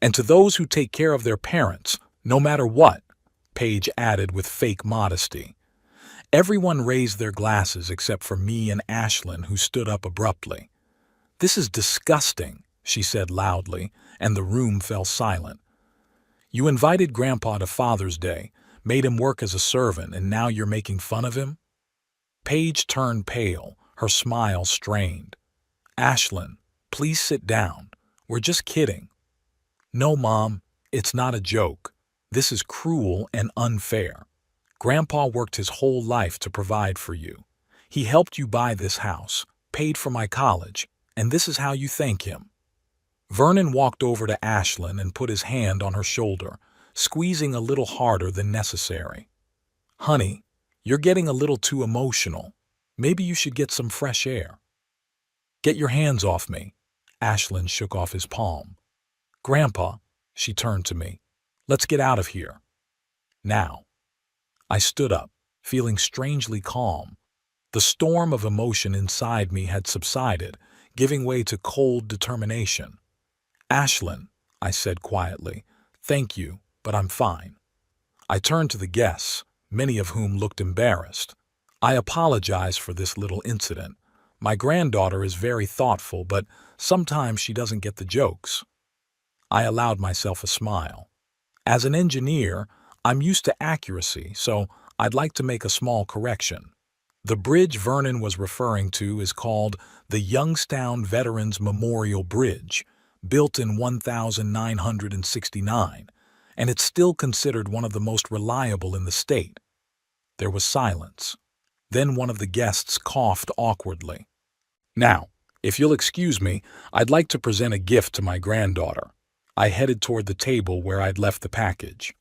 And to those who take care of their parents, no matter what, Paige added with fake modesty. Everyone raised their glasses except for me and Ashlyn, who stood up abruptly. This is disgusting, she said loudly, and the room fell silent. You invited Grandpa to Father's Day, made him work as a servant, and now you're making fun of him? Paige turned pale, her smile strained. Ashlyn, please sit down. We're just kidding. No, Mom, it's not a joke. This is cruel and unfair. Grandpa worked his whole life to provide for you. He helped you buy this house, paid for my college, and this is how you thank him. Vernon walked over to Ashlyn and put his hand on her shoulder, squeezing a little harder than necessary. Honey, you're getting a little too emotional. Maybe you should get some fresh air. Get your hands off me. Ashlyn shook off his palm. Grandpa, she turned to me. Let's get out of here. Now. I stood up, feeling strangely calm. The storm of emotion inside me had subsided, giving way to cold determination. Ashlyn, I said quietly, thank you, but I'm fine. I turned to the guests, many of whom looked embarrassed. I apologize for this little incident. My granddaughter is very thoughtful, but sometimes she doesn't get the jokes. I allowed myself a smile. As an engineer, I'm used to accuracy, so I'd like to make a small correction. The bridge Vernon was referring to is called the Youngstown Veterans Memorial Bridge, built in 1969, and it's still considered one of the most reliable in the state. There was silence. Then one of the guests coughed awkwardly. Now, if you'll excuse me, I'd like to present a gift to my granddaughter. I headed toward the table where I'd left the package.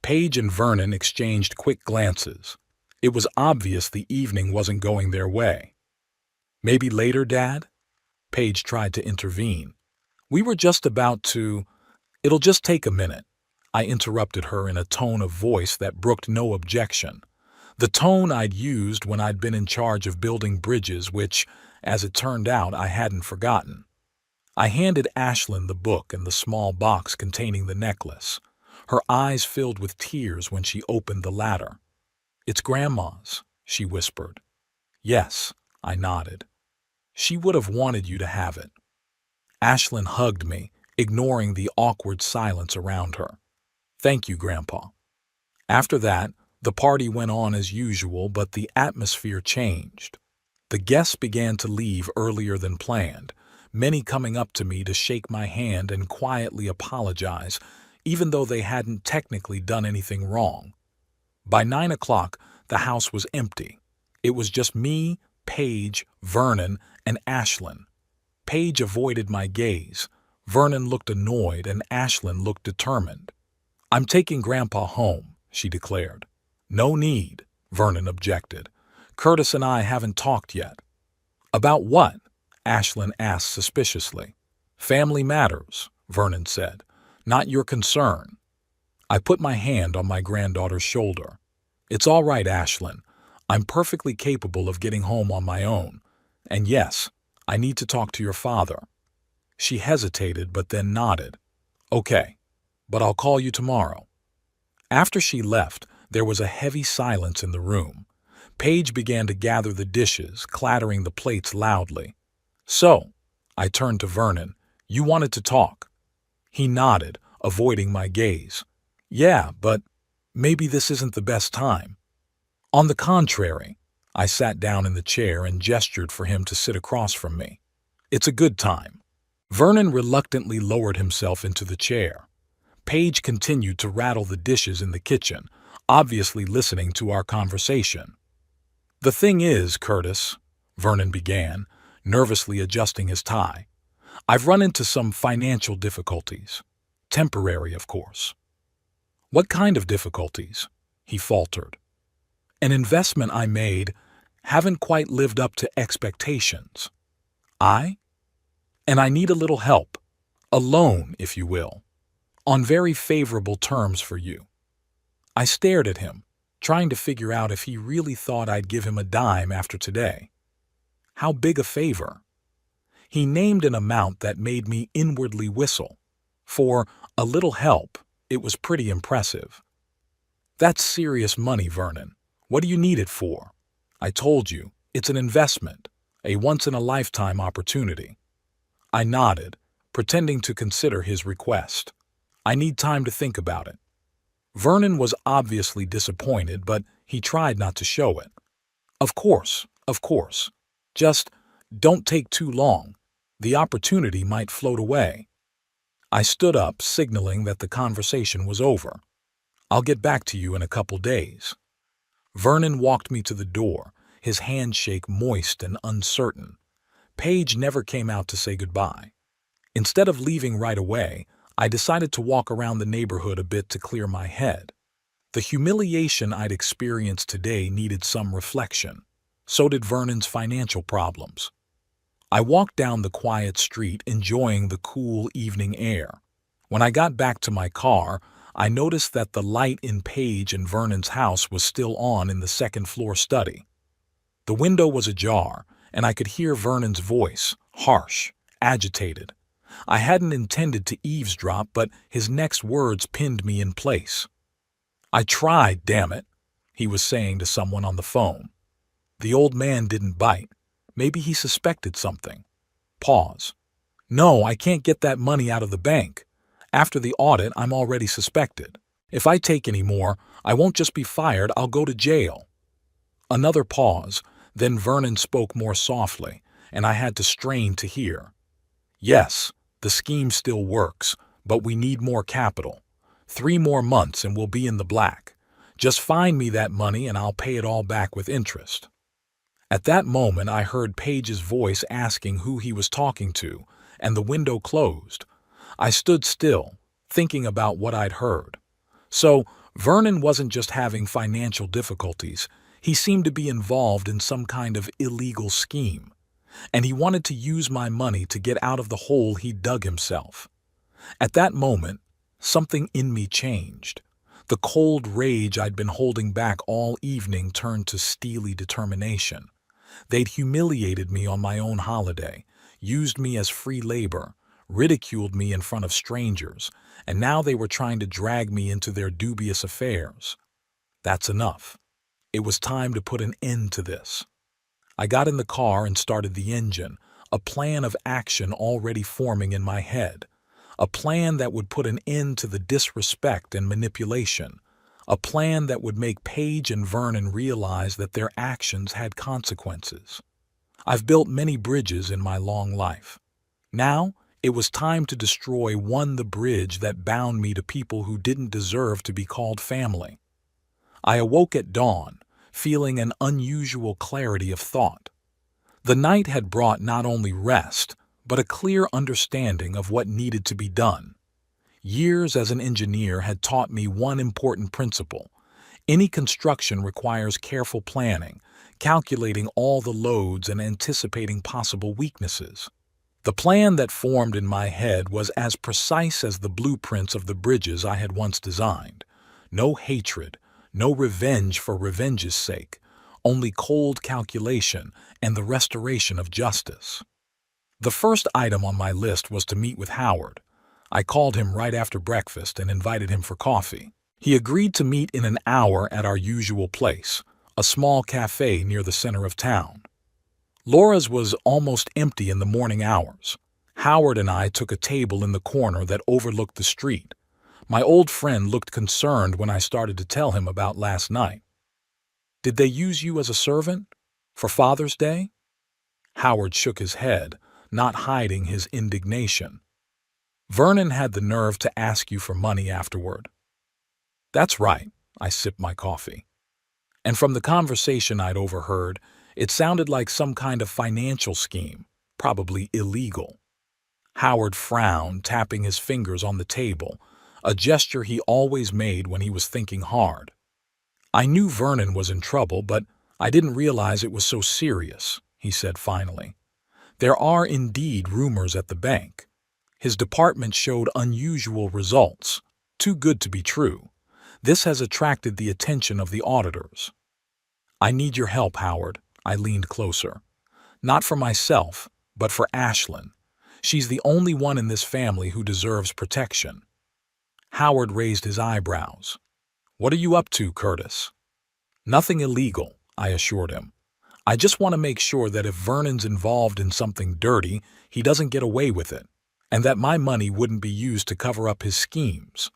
Paige and Vernon exchanged quick glances. It was obvious the evening wasn't going their way. Maybe later, Dad? Paige tried to intervene. We were just about to... It'll just take a minute. I interrupted her in a tone of voice that brooked no objection. The tone I'd used when I'd been in charge of building bridges, which, as it turned out, I hadn't forgotten. I handed Ashlyn the book and the small box containing the necklace. Her eyes filled with tears when she opened the latter. It's Grandma's, she whispered. Yes, I nodded. She would have wanted you to have it. Ashlyn hugged me, ignoring the awkward silence around her. Thank you, Grandpa. After that, the party went on as usual, but the atmosphere changed. The guests began to leave earlier than planned, many coming up to me to shake my hand and quietly apologize, even though they hadn't technically done anything wrong. By 9 o'clock, the house was empty. It was just me, Paige, Vernon, and Ashlyn. Paige avoided my gaze. Vernon looked annoyed and Ashlyn looked determined. I'm taking Grandpa home, she declared. No need, Vernon objected. Curtis and I haven't talked yet. About what? Ashlyn asked suspiciously. Family matters, Vernon said. Not your concern. I put my hand on my granddaughter's shoulder. It's all right, Ashlyn. I'm perfectly capable of getting home on my own. And yes, I need to talk to your father. She hesitated but then nodded. Okay, but I'll call you tomorrow. After she left, there was a heavy silence in the room. Paige began to gather the dishes, clattering the plates loudly. So, I turned to Vernon. You wanted to talk. He nodded, avoiding my gaze. Yeah, but maybe this isn't the best time. On the contrary, I sat down in the chair and gestured for him to sit across from me. It's a good time. Vernon reluctantly lowered himself into the chair. Paige continued to rattle the dishes in the kitchen, obviously listening to our conversation. The thing is, Curtis, Vernon began, nervously adjusting his tie, I've run into some financial difficulties. Temporary, of course. What kind of difficulties? He faltered. An investment I made haven't quite lived up to expectations. And I need a little help. A loan, if you will. On very favorable terms for you. I stared at him, trying to figure out if he really thought I'd give him a dime after today. How big a favor? He named an amount that made me inwardly whistle. For a little help, it was pretty impressive. That's serious money, Vernon. What do you need it for? I told you, it's an investment, a once-in-a-lifetime opportunity. I nodded, pretending to consider his request. I need time to think about it. Vernon was obviously disappointed, but he tried not to show it. Of course. Just don't take too long. The opportunity might float away. I stood up, signaling that the conversation was over. I'll get back to you in a couple days. Vernon walked me to the door, his handshake moist and uncertain. Paige never came out to say goodbye. Instead of leaving right away, I decided to walk around the neighborhood a bit to clear my head. The humiliation I'd experienced today needed some reflection. So did Vernon's financial problems. I walked down the quiet street, enjoying the cool evening air. When I got back to my car, I noticed that the light in Paige and Vernon's house was still on in the second-floor study. The window was ajar, and I could hear Vernon's voice, harsh, agitated. I hadn't intended to eavesdrop, but his next words pinned me in place. I tried, damn it, he was saying to someone on the phone. The old man didn't bite. Maybe he suspected something. Pause. No, I can't get that money out of the bank. After the audit, I'm already suspected. If I take any more, I won't just be fired, I'll go to jail. Another pause, then Vernon spoke more softly, and I had to strain to hear. Yes, the scheme still works, but we need more capital. 3 more months and we'll be in the black. Just find me that money and I'll pay it all back with interest. At that moment, I heard Paige's voice asking who he was talking to, and the window closed. I stood still, thinking about what I'd heard. So, Vernon wasn't just having financial difficulties. He seemed to be involved in some kind of illegal scheme, and he wanted to use my money to get out of the hole he dug himself. At that moment, something in me changed. The cold rage I'd been holding back all evening turned to steely determination. They'd humiliated me on my own holiday, used me as free labor, ridiculed me in front of strangers, and now they were trying to drag me into their dubious affairs. That's enough. It was time to put an end to this. I got in the car and started the engine, a plan of action already forming in my head. A plan that would put an end to the disrespect and manipulation. A plan that would make Paige and Vernon realize that their actions had consequences. I've built many bridges in my long life. Now, it was time to destroy the bridge that bound me to people who didn't deserve to be called family. I awoke at dawn, feeling an unusual clarity of thought. The night had brought not only rest, but a clear understanding of what needed to be done. Years as an engineer had taught me one important principle. Any construction requires careful planning, calculating all the loads and anticipating possible weaknesses. The plan that formed in my head was as precise as the blueprints of the bridges I had once designed. No hatred, no revenge for revenge's sake, only cold calculation and the restoration of justice. The first item on my list was to meet with Howard. I called him right after breakfast and invited him for coffee. He agreed to meet in an hour at our usual place, a small cafe near the center of town. Laura's was almost empty in the morning hours. Howard and I took a table in the corner that overlooked the street. My old friend looked concerned when I started to tell him about last night. "Did they use you as a servant? For Father's Day?" Howard shook his head, not hiding his indignation. "Vernon had the nerve to ask you for money afterward." "That's right." I sipped my coffee. And from the conversation I'd overheard, it sounded like some kind of financial scheme, probably illegal. Howard frowned, tapping his fingers on the table, a gesture he always made when he was thinking hard. "I knew Vernon was in trouble, but I didn't realize it was so serious," he said finally. "There are indeed rumors at the bank. His department showed unusual results, too good to be true. This has attracted the attention of the auditors." "I need your help, Howard." I leaned closer. "Not for myself, but for Ashlyn. She's the only one in this family who deserves protection." Howard raised his eyebrows. "What are you up to, Curtis?" "Nothing illegal," I assured him. "I just want to make sure that if Vernon's involved in something dirty, he doesn't get away with it, and that my money wouldn't be used to cover up his schemes."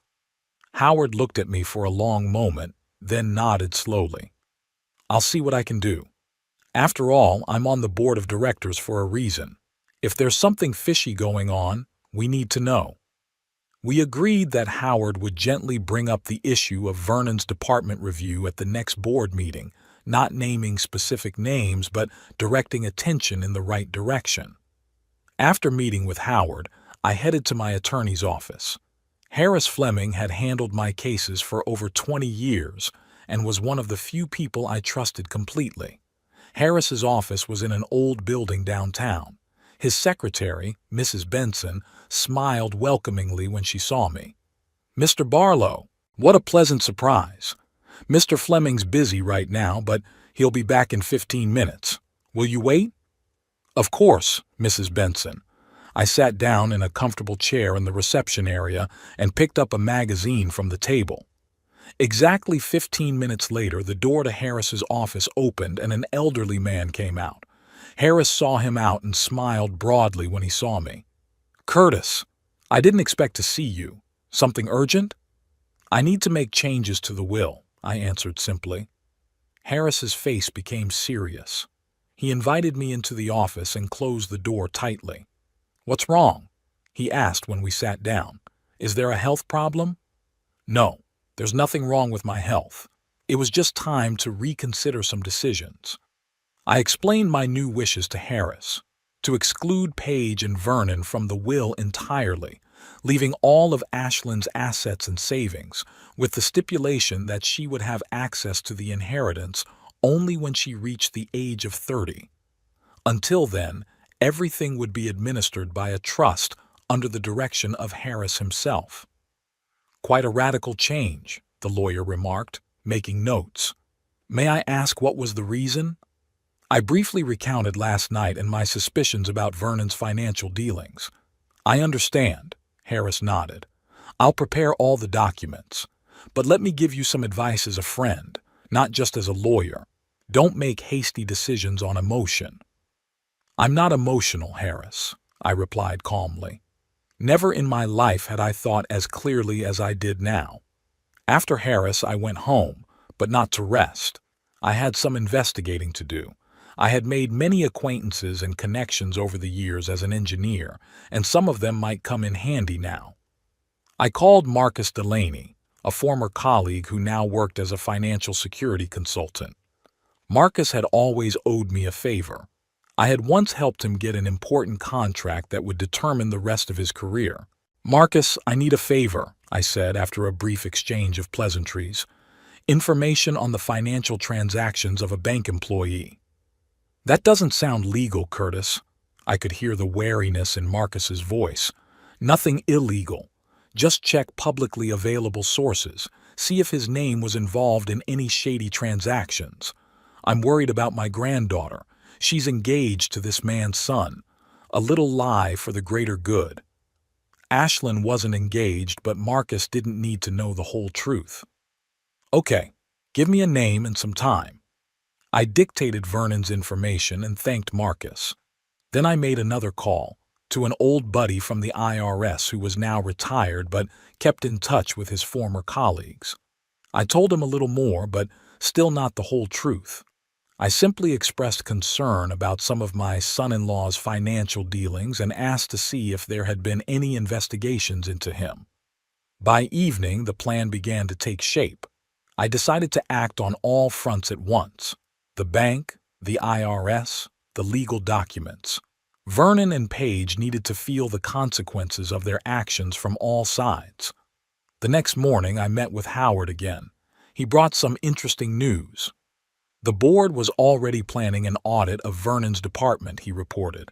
Howard looked at me for a long moment, then nodded slowly. "I'll see what I can do. After all, I'm on the board of directors for a reason. If there's something fishy going on, we need to know." We agreed that Howard would gently bring up the issue of Vernon's department review at the next board meeting, not naming specific names but directing attention in the right direction. After meeting with Howard, I headed to my attorney's office. Harris Fleming had handled my cases for over 20 years and was one of the few people I trusted completely. Harris's office was in an old building downtown. His secretary, Mrs. Benson, smiled welcomingly when she saw me. "Mr. Barlow, what a pleasant surprise. Mr. Fleming's busy right now, but he'll be back in 15 minutes. Will you wait?" "Of course, Mrs. Benson." I sat down in a comfortable chair in the reception area and picked up a magazine from the table. Exactly 15 minutes later, the door to Harris's office opened and an elderly man came out. Harris saw him out and smiled broadly when he saw me. "Curtis, I didn't expect to see you. Something urgent?" "I need to make changes to the will," I answered simply. Harris's face became serious. He invited me into the office and closed the door tightly. "What's wrong?" he asked when we sat down. "Is there a health problem?" "No, there's nothing wrong with my health. It was just time to reconsider some decisions." I explained my new wishes to Harris, to exclude Paige and Vernon from the will entirely, leaving all of Ashlyn's assets and savings, with the stipulation that she would have access to the inheritance only when she reached the age of 30. Until then, everything would be administered by a trust under the direction of Harris himself. "Quite a radical change," the lawyer remarked, making notes. "May I ask what was the reason?" I briefly recounted last night and my suspicions about Vernon's financial dealings. "I understand," Harris nodded. "I'll prepare all the documents. But let me give you some advice as a friend, not just as a lawyer. Don't make hasty decisions on emotion." "I'm not emotional, Harris," I replied calmly. Never in my life had I thought as clearly as I did now. After Harris, I went home, but not to rest. I had some investigating to do. I had made many acquaintances and connections over the years as an engineer, and some of them might come in handy now. I called Marcus Delaney, a former colleague who now worked as a financial security consultant. Marcus had always owed me a favor. I had once helped him get an important contract that would determine the rest of his career. "Marcus, I need a favor," I said after a brief exchange of pleasantries. "Information on the financial transactions of a bank employee." "That doesn't sound legal, Curtis." I could hear the wariness in Marcus's voice. Nothing illegal. Just check publicly available sources. See if his name was involved in any shady transactions. I'm worried about my granddaughter. She's engaged to this man's son. A little lie for the greater good. Ashlyn wasn't engaged, but Marcus didn't need to know the whole truth. Okay, give me a name and some time. I dictated Vernon's information and thanked Marcus. Then I made another call to an old buddy from the IRS who was now retired but kept in touch with his former colleagues. I told him a little more, but still not the whole truth. I simply expressed concern about some of my son-in-law's financial dealings and asked to see if there had been any investigations into him. By evening, the plan began to take shape. I decided to act on all fronts at once: the bank, the IRS, the legal documents. Vernon and Paige needed to feel the consequences of their actions from all sides. The next morning, I met with Howard again. He brought some interesting news. The board was already planning an audit of Vernon's department, he reported.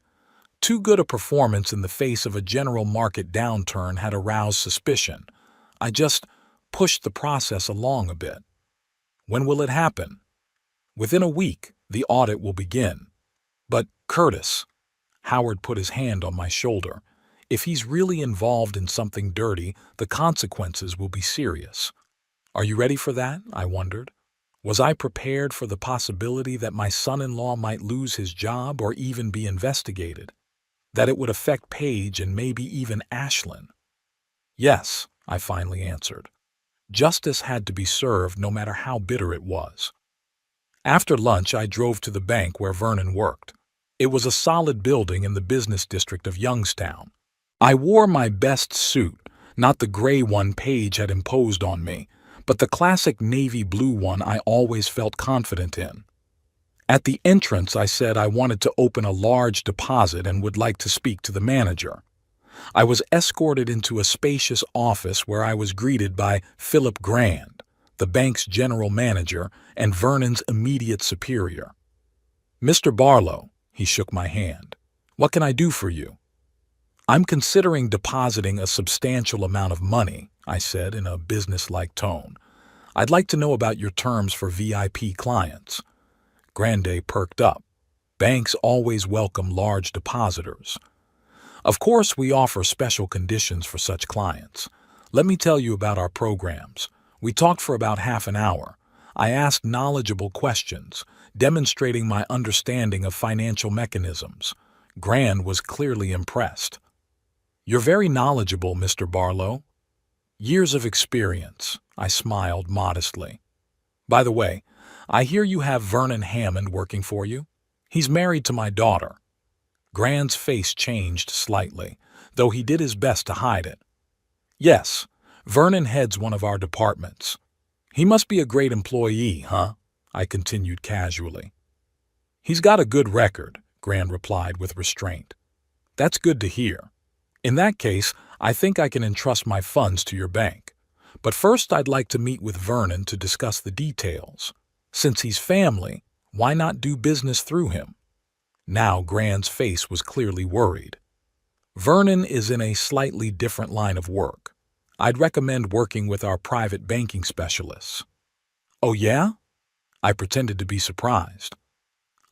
Too good a performance in the face of a general market downturn had aroused suspicion. I just pushed the process along a bit. When will it happen? Within a week, the audit will begin. But, Curtis, Howard put his hand on my shoulder, if he's really involved in something dirty, the consequences will be serious. Are you ready for that? I wondered. Was I prepared for the possibility that my son-in-law might lose his job or even be investigated? That it would affect Paige and maybe even Ashlyn? Yes, I finally answered. Justice had to be served no matter how bitter it was. After lunch, I drove to the bank where Vernon worked. It was a solid building in the business district of Youngstown. I wore my best suit, not the gray one Paige had imposed on me, but the classic navy blue one I always felt confident in. At the entrance, I said I wanted to open a large deposit and would like to speak to the manager. I was escorted into a spacious office where I was greeted by Philip Grand, the bank's general manager and Vernon's immediate superior. "Mr. Barlow," he shook my hand. "What can I do for you?" "I'm considering depositing a substantial amount of money," I said in a business-like tone. "I'd like to know about your terms for VIP clients." Grande perked up. Banks always welcome large depositors. "Of course, we offer special conditions for such clients. Let me tell you about our programs." We talked for about half an hour. I asked knowledgeable questions, demonstrating my understanding of financial mechanisms. Grand was clearly impressed. "You're very knowledgeable, Mr. Barlow." "Years of experience," I smiled modestly. "By the way, I hear you have Vernon Hammond working for you. He's married to my daughter." Grand's face changed slightly, though he did his best to hide it. "Yes, Vernon heads one of our departments. He must be a great employee, huh?" I continued casually. "He's got a good record," Grand replied with restraint. "That's good to hear. In that case, I think I can entrust my funds to your bank. But first I'd like to meet with Vernon to discuss the details. Since he's family, why not do business through him?" Now Grand's face was clearly worried. "Vernon is in a slightly different line of work. I'd recommend working with our private banking specialists." "Oh yeah?" I pretended to be surprised.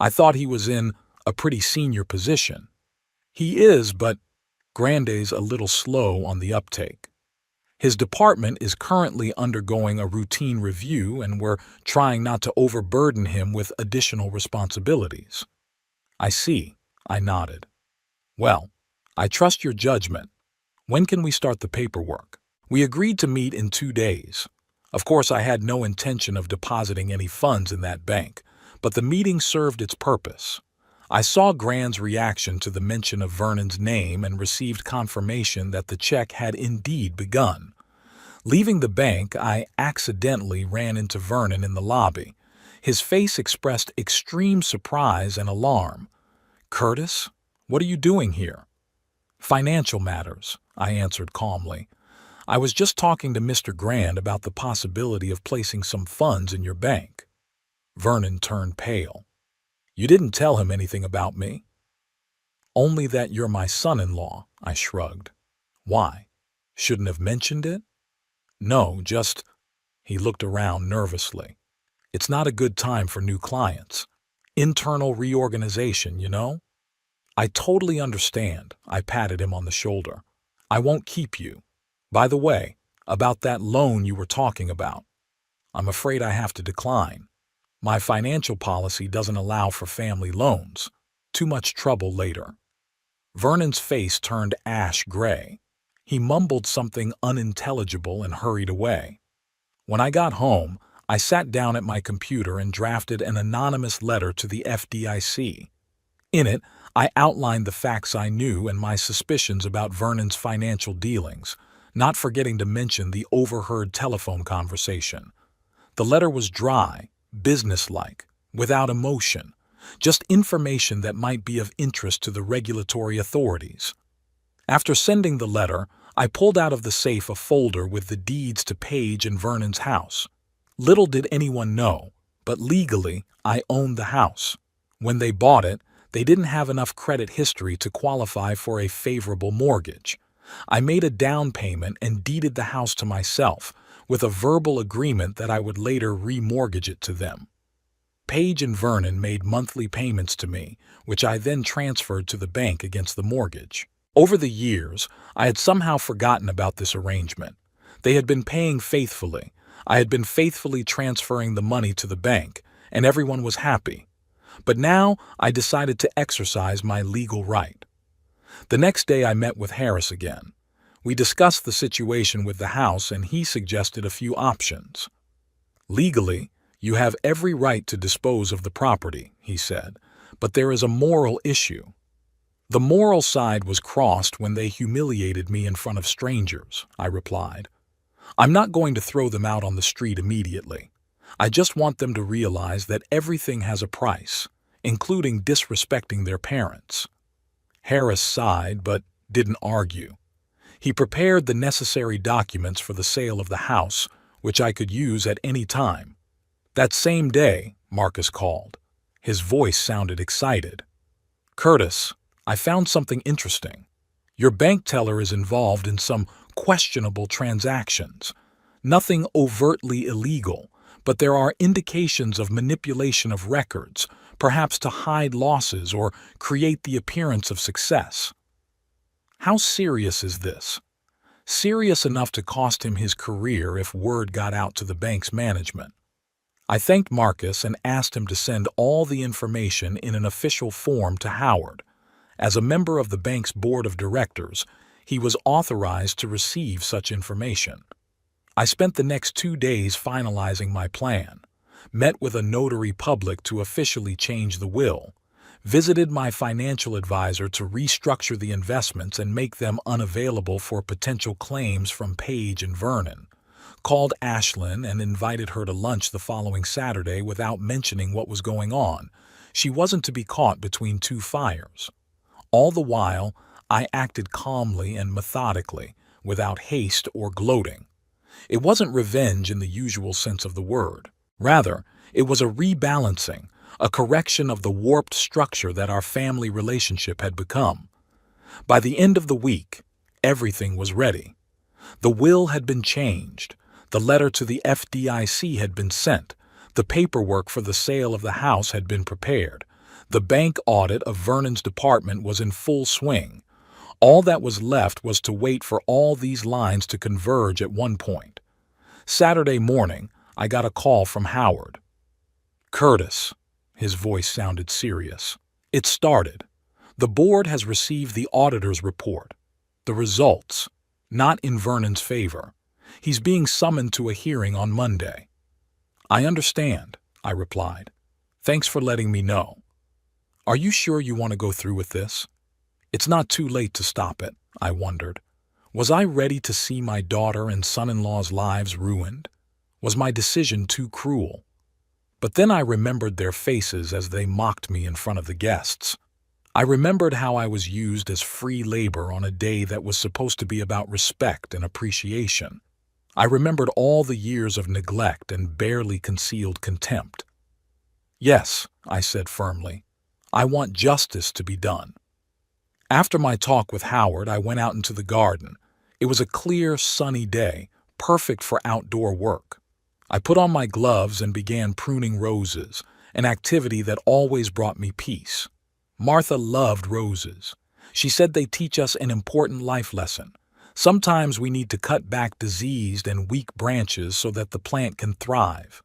"I thought he was in a pretty senior position." "He is, but Grande's a little slow on the uptake. His department is currently undergoing a routine review and we're trying not to overburden him with additional responsibilities." "I see," I nodded. "Well, I trust your judgment. When can we start the paperwork?" We agreed to meet in 2 days. Of course, I had no intention of depositing any funds in that bank, but the meeting served its purpose. I saw Grand's reaction to the mention of Vernon's name and received confirmation that the check had indeed begun. Leaving the bank, I accidentally ran into Vernon in the lobby. His face expressed extreme surprise and alarm. "Curtis, what are you doing here?" "Financial matters," I answered calmly. "I was just talking to Mr. Grand about the possibility of placing some funds in your bank." Vernon turned pale. "You didn't tell him anything about me?" Only that you're my son-in-law, I shrugged. Why? Shouldn't have mentioned it? No, just... He looked around nervously. It's not a good time for new clients. Internal reorganization, you know? I totally understand, I patted him on the shoulder. I won't keep you. By the way, about that loan you were talking about, I'm afraid I have to decline. My financial policy doesn't allow for family loans. Too much trouble later. Vernon's face turned ash gray. He mumbled something unintelligible and hurried away. When I got home, I sat down at my computer and drafted an anonymous letter to the FDIC. In it, I outlined the facts I knew and my suspicions about Vernon's financial dealings, not forgetting to mention the overheard telephone conversation. The letter was dry, businesslike, without emotion, just information that might be of interest to the regulatory authorities. After sending the letter, I pulled out of the safe a folder with the deeds to Paige and Vernon's house. Little did anyone know, but legally, I owned the house. When they bought it, they didn't have enough credit history to qualify for a favorable mortgage. I made a down payment and deeded the house to myself, with a verbal agreement that I would later remortgage it to them. Paige and Vernon made monthly payments to me, which I then transferred to the bank against the mortgage. Over the years, I had somehow forgotten about this arrangement. They had been paying faithfully. I had been faithfully transferring the money to the bank, and everyone was happy. But now I decided to exercise my legal right. The next day I met with Harris again. We discussed the situation with the house and he suggested a few options. Legally, you have every right to dispose of the property, he said, but there is a moral issue. The moral side was crossed when they humiliated me in front of strangers, I replied. I'm not going to throw them out on the street immediately. I just want them to realize that everything has a price, including disrespecting their parents. Harris sighed but didn't argue. He prepared the necessary documents for the sale of the house, which I could use at any time. That same day, Marcus called. His voice sounded excited. Curtis, I found something interesting. Your bank teller is involved in some questionable transactions. Nothing overtly illegal, but there are indications of manipulation of records, perhaps to hide losses or create the appearance of success. How serious is this? Serious enough to cost him his career if word got out to the bank's management. I thanked Marcus and asked him to send all the information in an official form to Howard. As a member of the bank's board of directors, he was authorized to receive such information. I spent the next 2 days finalizing my plan, met with a notary public to officially change the will, visited my financial advisor to restructure the investments and make them unavailable for potential claims from Paige and Vernon, called Ashlyn and invited her to lunch the following Saturday without mentioning what was going on. She wasn't to be caught between two fires. All the while, I acted calmly and methodically, without haste or gloating. It wasn't revenge in the usual sense of the word. Rather, it was a rebalancing, a correction of the warped structure that our family relationship had become. By the end of the week, everything was ready. The will had been changed, the letter to the FDIC had been sent, the paperwork for the sale of the house had been prepared, the bank audit of Vernon's department was in full swing. All that was left was to wait for all these lines to converge at one point. Saturday morning, I got a call from Howard. Curtis, his voice sounded serious. It started. The board has received the auditor's report. The results, not in Vernon's favor. He's being summoned to a hearing on Monday. I understand, I replied. Thanks for letting me know. Are you sure you want to go through with this? It's not too late to stop it, I wondered. Was I ready to see my daughter and son-in-law's lives ruined? Was my decision too cruel? But then I remembered their faces as they mocked me in front of the guests. I remembered how I was used as free labor on a day that was supposed to be about respect and appreciation. I remembered all the years of neglect and barely concealed contempt. Yes, I said firmly, I want justice to be done. After my talk with Howard, I went out into the garden. It was a clear, sunny day, perfect for outdoor work. I put on my gloves and began pruning roses, an activity that always brought me peace. Martha loved roses. She said they teach us an important life lesson. Sometimes we need to cut back diseased and weak branches so that the plant can thrive.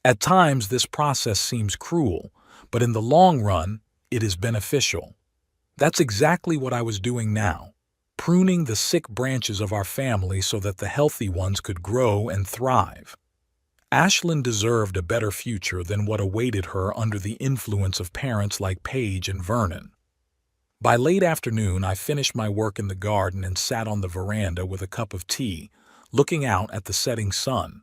At times, this process seems cruel, but in the long run, it is beneficial. That's exactly what I was doing now, pruning the sick branches of our family so that the healthy ones could grow and thrive. Ashlyn deserved a better future than what awaited her under the influence of parents like Paige and Vernon. By late afternoon, I finished my work in the garden and sat on the veranda with a cup of tea, looking out at the setting sun.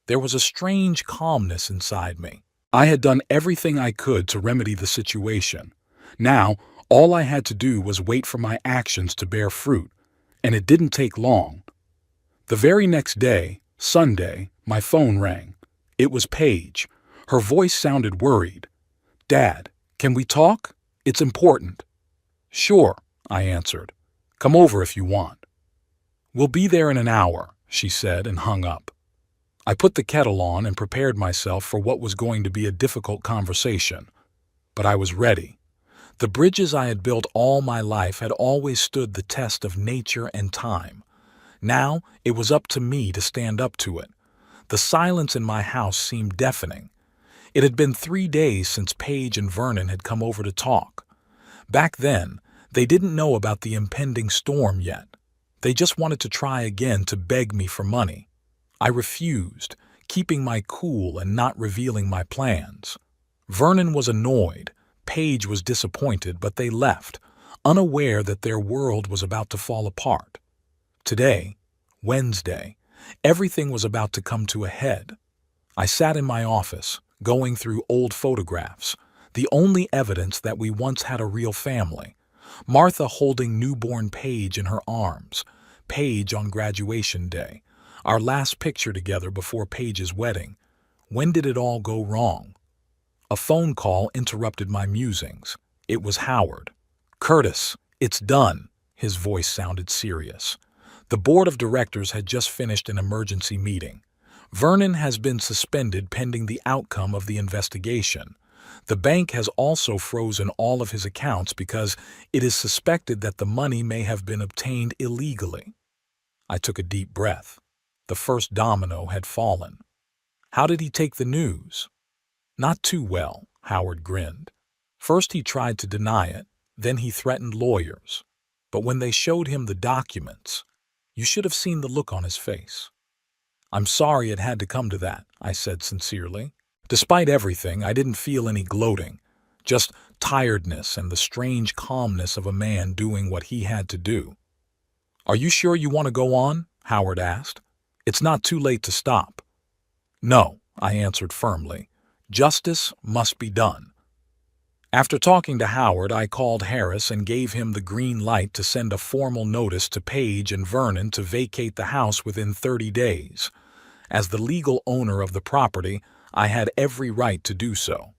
There was a strange calmness inside me. I had done everything I could to remedy the situation. Now, all I had to do was wait for my actions to bear fruit, and it didn't take long. The very next day, Sunday, my phone rang. It was Paige. Her voice sounded worried. "Dad, can we talk? It's important." "Sure," I answered. "Come over if you want." "We'll be there in an hour," she said and hung up. I put the kettle on and prepared myself for what was going to be a difficult conversation. But I was ready. The bridges I had built all my life had always stood the test of nature and time. Now it was up to me to stand up to it. The silence in my house seemed deafening. It had been 3 days since Paige and Vernon had come over to talk. Back then, they didn't know about the impending storm yet. They just wanted to try again to beg me for money. I refused, keeping my cool and not revealing my plans. Vernon was annoyed. Paige was disappointed, but they left, unaware that their world was about to fall apart. Today, Wednesday, everything was about to come to a head. I sat in my office, going through old photographs, the only evidence that we once had a real family. Martha holding newborn Paige in her arms, Paige on graduation day, our last picture together before Paige's wedding. When did it all go wrong? A phone call interrupted my musings. It was Howard. "Curtis, it's done." His voice sounded serious. "The board of directors had just finished an emergency meeting. Vernon has been suspended pending the outcome of the investigation. The bank has also frozen all of his accounts because it is suspected that the money may have been obtained illegally." I took a deep breath. The first domino had fallen. "How did he take the news?" "Not too well," Howard grinned. "First he tried to deny it, then he threatened lawyers. But when they showed him the documents, you should have seen the look on his face." "I'm sorry it had to come to that," I said sincerely. Despite everything, I didn't feel any gloating, just tiredness and the strange calmness of a man doing what he had to do. "Are you sure you want to go on?" Howard asked. "It's not too late to stop." "No," I answered firmly. "Justice must be done." After talking to Howard, I called Harris and gave him the green light to send a formal notice to Paige and Vernon to vacate the house within 30 days. As the legal owner of the property, I had every right to do so.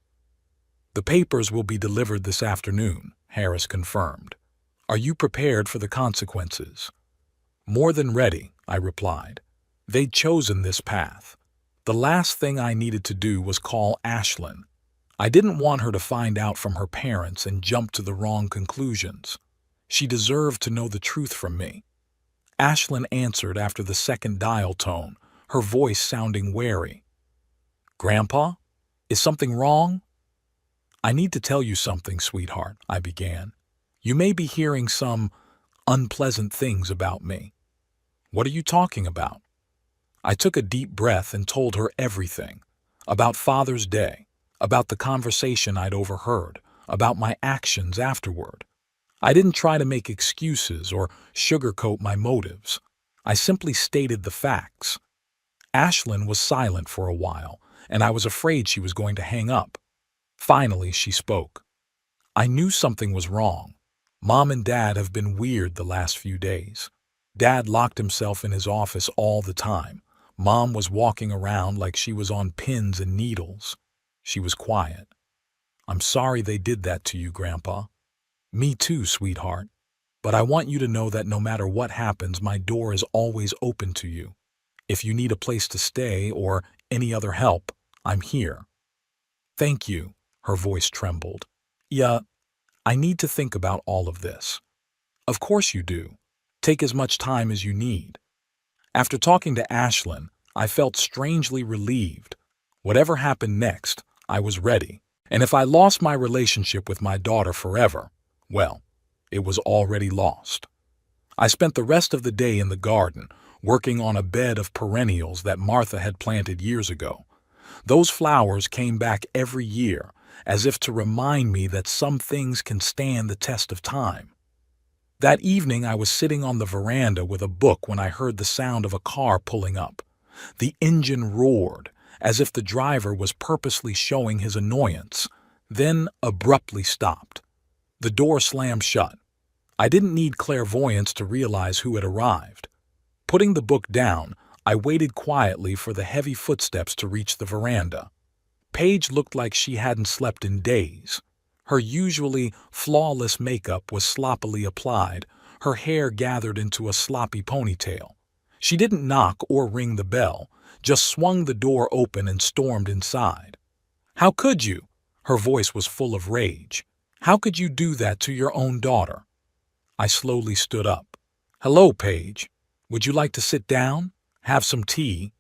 "The papers will be delivered this afternoon," Harris confirmed. "Are you prepared for the consequences?" "More than ready," I replied. They'd chosen this path. The last thing I needed to do was call Ashlyn. I didn't want her to find out from her parents and jump to the wrong conclusions. She deserved to know the truth from me. Ashlyn answered after the second dial tone, her voice sounding wary. "Grandpa, is something wrong?" "I need to tell you something, sweetheart," I began. "You may be hearing some unpleasant things about me." "What are you talking about?" I took a deep breath and told her everything. About Father's Day, about the conversation I'd overheard, about my actions afterward. I didn't try to make excuses or sugarcoat my motives. I simply stated the facts. Ashlyn was silent for a while, and I was afraid she was going to hang up. Finally, she spoke. "I knew something was wrong. Mom and Dad have been weird the last few days. Dad locked himself in his office all the time. Mom was walking around like she was on pins and needles." She was quiet. "I'm sorry they did that to you, Grandpa." Me too, sweetheart. But I want you to know that no matter what happens, my door is always open to you. If you need a place to stay or any other help, I'm here. Thank you, her voice trembled. Yeah, I need to think about all of this. Of course you do. Take as much time as you need. After talking to Ashlyn, I felt strangely relieved. Whatever happened next, I was ready. And if I lost my relationship with my daughter forever, well, it was already lost. I spent the rest of the day in the garden, working on a bed of perennials that Martha had planted years ago. Those flowers came back every year, as if to remind me that some things can stand the test of time. That evening I was sitting on the veranda with a book when I heard the sound of a car pulling up. The engine roared, as if the driver was purposely showing his annoyance, then abruptly stopped. The door slammed shut. I didn't need clairvoyance to realize who had arrived. Putting the book down, I waited quietly for the heavy footsteps to reach the veranda. Paige looked like she hadn't slept in days. Her usually flawless makeup was sloppily applied, her hair gathered into a sloppy ponytail. She didn't knock or ring the bell, just swung the door open and stormed inside. "How could you?" Her voice was full of rage. "How could you do that to your own daughter?" I slowly stood up. "Hello, Paige. Would you like to sit down? Have some tea?"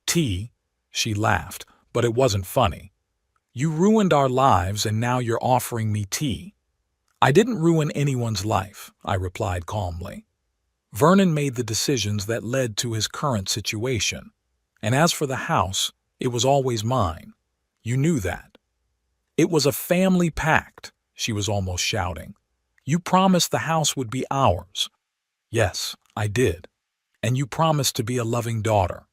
"Tea?" She laughed, but it wasn't funny. "You ruined our lives and now you're offering me tea." "I didn't ruin anyone's life," I replied calmly. Vernon made the decisions that led to his current situation. And as for the house, it was always mine. You knew that. "It was a family pact," she was almost shouting. "You promised the house would be ours." "Yes, I did. And you promised to be a loving daughter.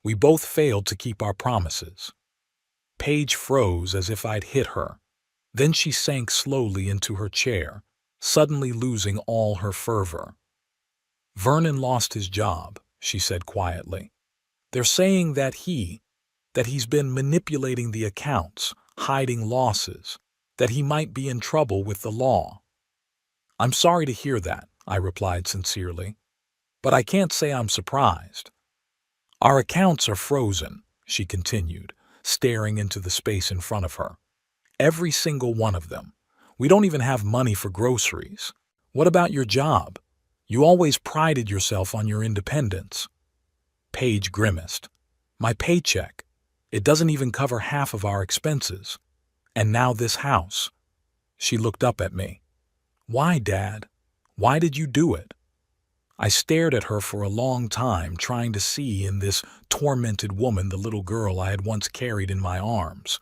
We both failed to keep our promises." Paige froze as if I'd hit her. Then she sank slowly into her chair, suddenly losing all her fervor. "Vernon lost his job," she said quietly. "They're saying that he's been manipulating the accounts, hiding losses, that he might be in trouble with the law." "I'm sorry to hear that," I replied sincerely. "But I can't say I'm surprised." "Our accounts are frozen," she continued, staring into the space in front of her. "Every single one of them. We don't even have money for groceries. What about your job? You always prided yourself on your independence." Paige grimaced. "My paycheck. It doesn't even cover half of our expenses. And now this house." She looked up at me. "Why, Dad? Why did you do it?" I stared at her for a long time, trying to see in this tormented woman the little girl I had once carried in my arms,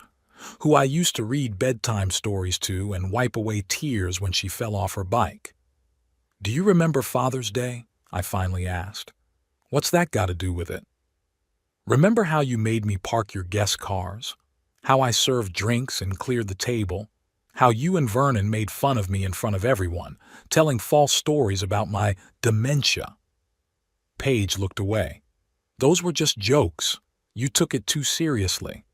who I used to read bedtime stories to and wipe away tears when she fell off her bike. "Do you remember Father's Day?" I finally asked. "What's that got to do with it?" "Remember how you made me park your guest cars? How I served drinks and cleared the table? How you and Vernon made fun of me in front of everyone, telling false stories about my dementia?" Paige looked away. "Those were just jokes. You took it too seriously."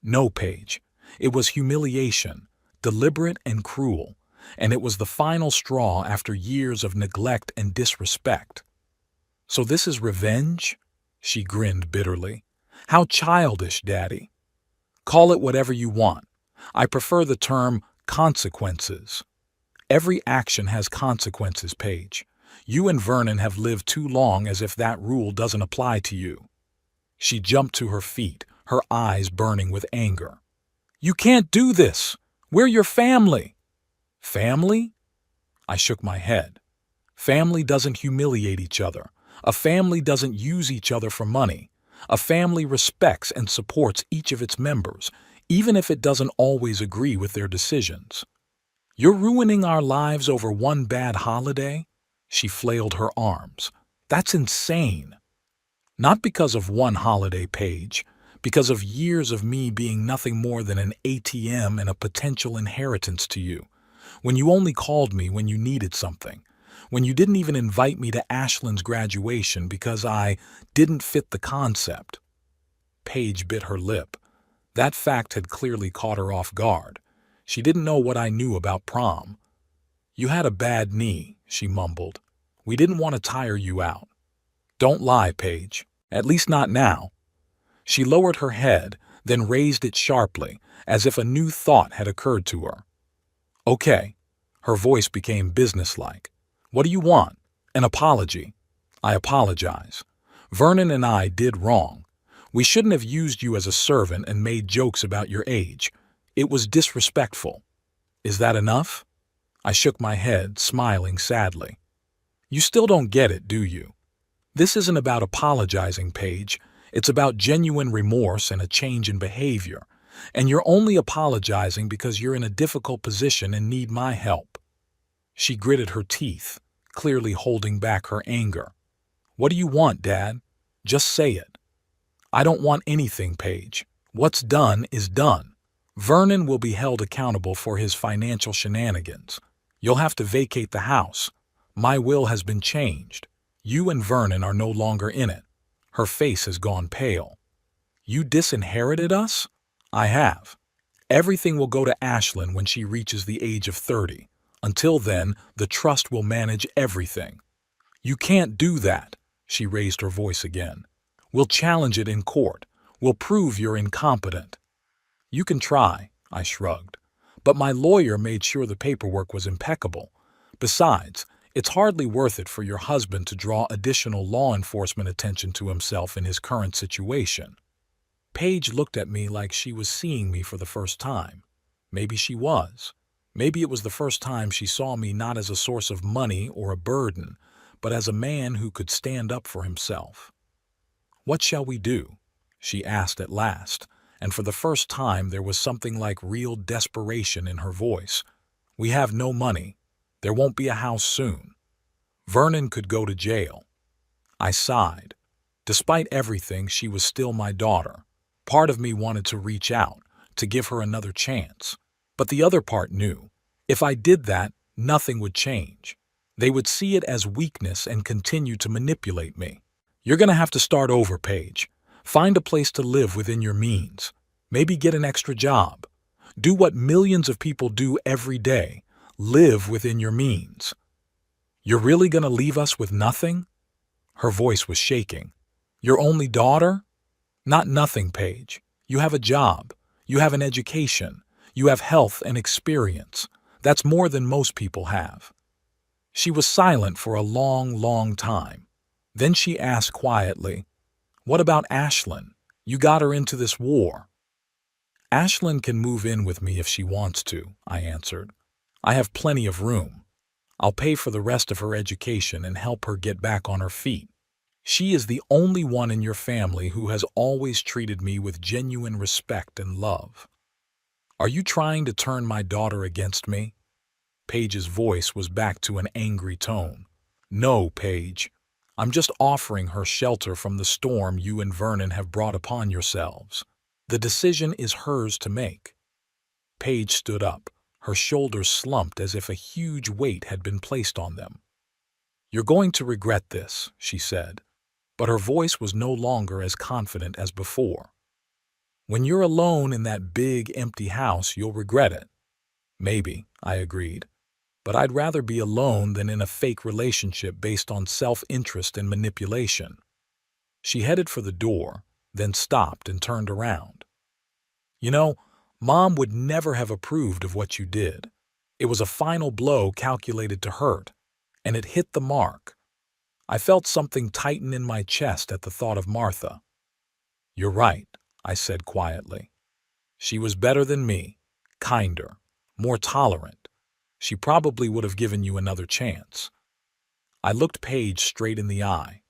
"No, Paige. It was humiliation, deliberate and cruel, and it was the final straw after years of neglect and disrespect." "So this is revenge?" She grinned bitterly. "How childish, Daddy." "Call it whatever you want. I prefer the term consequences. Every action has consequences, Paige. You and Vernon have lived too long as if that rule doesn't apply to you." She jumped to her feet, her eyes burning with anger. "You can't do this! We're your family!" "Family?" I shook my head. "Family doesn't humiliate each other. A family doesn't use each other for money. A family respects and supports each of its members, even if it doesn't always agree with their decisions." "You're ruining our lives over one bad holiday?" She flailed her arms. "That's insane." "Not because of one holiday, Paige. Because of years of me being nothing more than an ATM and a potential inheritance to you. When you only called me when you needed something. When you didn't even invite me to Ashlyn's graduation because I didn't fit the concept." Paige bit her lip. That fact had clearly caught her off guard. She didn't know what I knew about prom. You had a bad knee, she mumbled. We didn't want to tire you out. Don't lie, Paige. At least not now. She lowered her head, then raised it sharply, as if a new thought had occurred to her. Okay. Her voice became businesslike. What do you want? An apology. I apologize. Vernon and I did wrong. We shouldn't have used you as a servant and made jokes about your age. It was disrespectful. Is that enough? I shook my head, smiling sadly. You still don't get it, do you? This isn't about apologizing, Paige. It's about genuine remorse and a change in behavior. And you're only apologizing because you're in a difficult position and need my help. She gritted her teeth, clearly holding back her anger. What do you want, Dad? Just say it. I don't want anything, Paige. What's done is done. Vernon will be held accountable for his financial shenanigans. You'll have to vacate the house. My will has been changed. You and Vernon are no longer in it. Her face has gone pale. You disinherited us? I have. Everything will go to Ashlyn when she reaches the age of 30. Until then, the trust will manage everything. You can't do that, she raised her voice again. We'll challenge it in court. We'll prove you're incompetent. You can try, I shrugged. But my lawyer made sure the paperwork was impeccable. Besides, it's hardly worth it for your husband to draw additional law enforcement attention to himself in his current situation. Paige looked at me like she was seeing me for the first time. Maybe she was. Maybe it was the first time she saw me not as a source of money or a burden, but as a man who could stand up for himself. What shall we do? She asked at last, and for the first time there was something like real desperation in her voice. We have no money. There won't be a house soon. Vernon could go to jail. I sighed. Despite everything, she was still my daughter. Part of me wanted to reach out, to give her another chance. But the other part knew. If I did that, nothing would change. They would see it as weakness and continue to manipulate me. You're going to have to start over, Paige. Find a place to live within your means. Maybe get an extra job. Do what millions of people do every day. Live within your means. You're really going to leave us with nothing? Her voice was shaking. Your only daughter? Not nothing, Paige. You have a job. You have an education. You have health and experience. That's more than most people have. She was silent for a long, long time. Then she asked quietly, What about Ashlyn? You got her into this war. Ashlyn can move in with me if she wants to, I answered. I have plenty of room. I'll pay for the rest of her education and help her get back on her feet. She is the only one in your family who has always treated me with genuine respect and love. Are you trying to turn my daughter against me? Paige's voice was back to an angry tone. No, Paige. I'm just offering her shelter from the storm you and Vernon have brought upon yourselves. The decision is hers to make. Paige stood up. Her shoulders slumped as if a huge weight had been placed on them. You're going to regret this, she said, but her voice was no longer as confident as before. When you're alone in that big, empty house, you'll regret it. Maybe, I agreed, but I'd rather be alone than in a fake relationship based on self-interest and manipulation. She headed for the door, then stopped and turned around. You know, Mom would never have approved of what you did. It was a final blow calculated to hurt, and it hit the mark. I felt something tighten in my chest at the thought of Martha. You're right, I said quietly. She was better than me, kinder, more tolerant. She probably would have given you another chance. I looked Paige straight in the eye.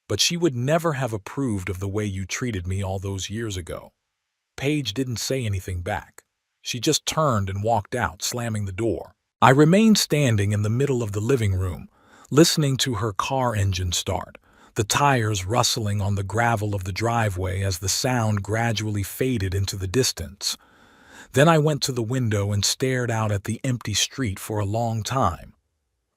But she would never have approved of the way you treated me all those years ago. Paige didn't say anything back. She just turned and walked out, slamming the door. I remained standing in the middle of the living room, listening to her car engine start, the tires rustling on the gravel of the driveway as the sound gradually faded into the distance. Then I went to the window and stared out at the empty street for a long time.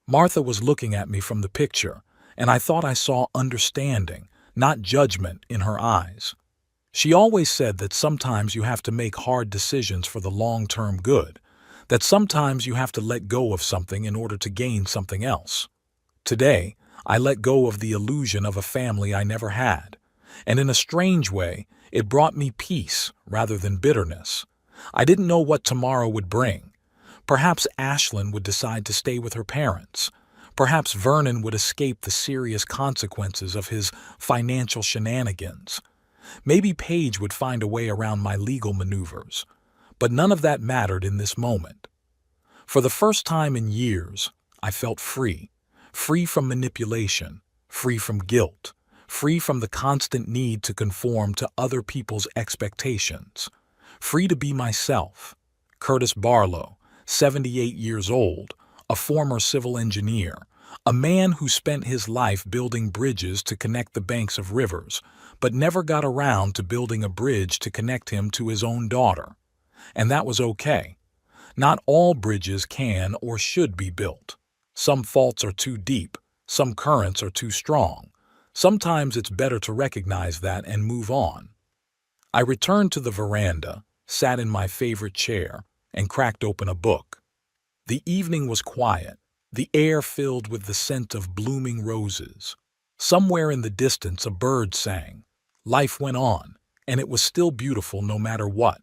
Martha was looking at me from the picture, and I thought I saw understanding, not judgment, in her eyes. She always said that sometimes you have to make hard decisions for the long-term good, that sometimes you have to let go of something in order to gain something else. Today, I let go of the illusion of a family I never had, and in a strange way, it brought me peace rather than bitterness. I didn't know what tomorrow would bring. Perhaps Ashlyn would decide to stay with her parents. Perhaps Vernon would escape the serious consequences of his financial shenanigans. Maybe Paige would find a way around my legal maneuvers. But none of that mattered in this moment. For the first time in years, I felt free. Free from manipulation, free from guilt, free from the constant need to conform to other people's expectations, free to be myself. Curtis Barlow, 78 years old, a former civil engineer, a man who spent his life building bridges to connect the banks of rivers, but never got around to building a bridge to connect him to his own daughter. And that was okay. Not all bridges can or should be built. Some faults are too deep, some currents are too strong. Sometimes it's better to recognize that and move on. I returned to the veranda, sat in my favorite chair, and cracked open a book. The evening was quiet, the air filled with the scent of blooming roses. Somewhere in the distance a bird sang. Life went on, and it was still beautiful no matter what.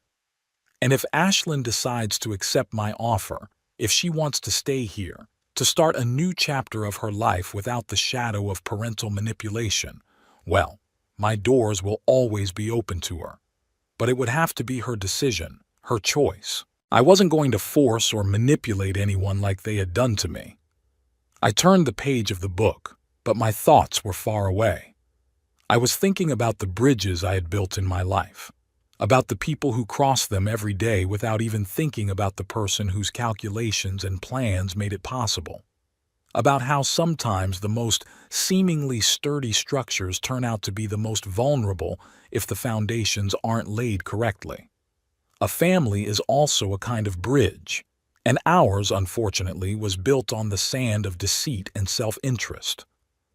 And if Ashlyn decides to accept my offer, if she wants to stay here, to start a new chapter of her life without the shadow of parental manipulation, well, my doors will always be open to her. But it would have to be her decision, her choice. I wasn't going to force or manipulate anyone like they had done to me. I turned the page of the book, but my thoughts were far away. I was thinking about the bridges I had built in my life, about the people who crossed them every day without even thinking about the person whose calculations and plans made it possible, about how sometimes the most seemingly sturdy structures turn out to be the most vulnerable if the foundations aren't laid correctly. A family is also a kind of bridge, and ours, unfortunately, was built on the sand of deceit and self-interest.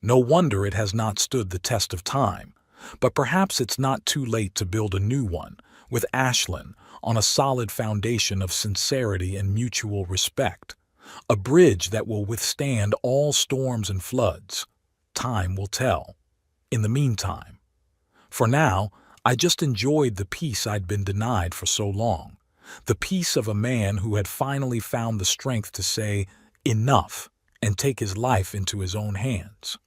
No wonder it has not stood the test of time. But perhaps it's not too late to build a new one, with Ashlyn, on a solid foundation of sincerity and mutual respect. A bridge that will withstand all storms and floods. Time will tell. In the meantime, for now, I just enjoyed the peace I'd been denied for so long. The peace of a man who had finally found the strength to say, enough, and take his life into his own hands.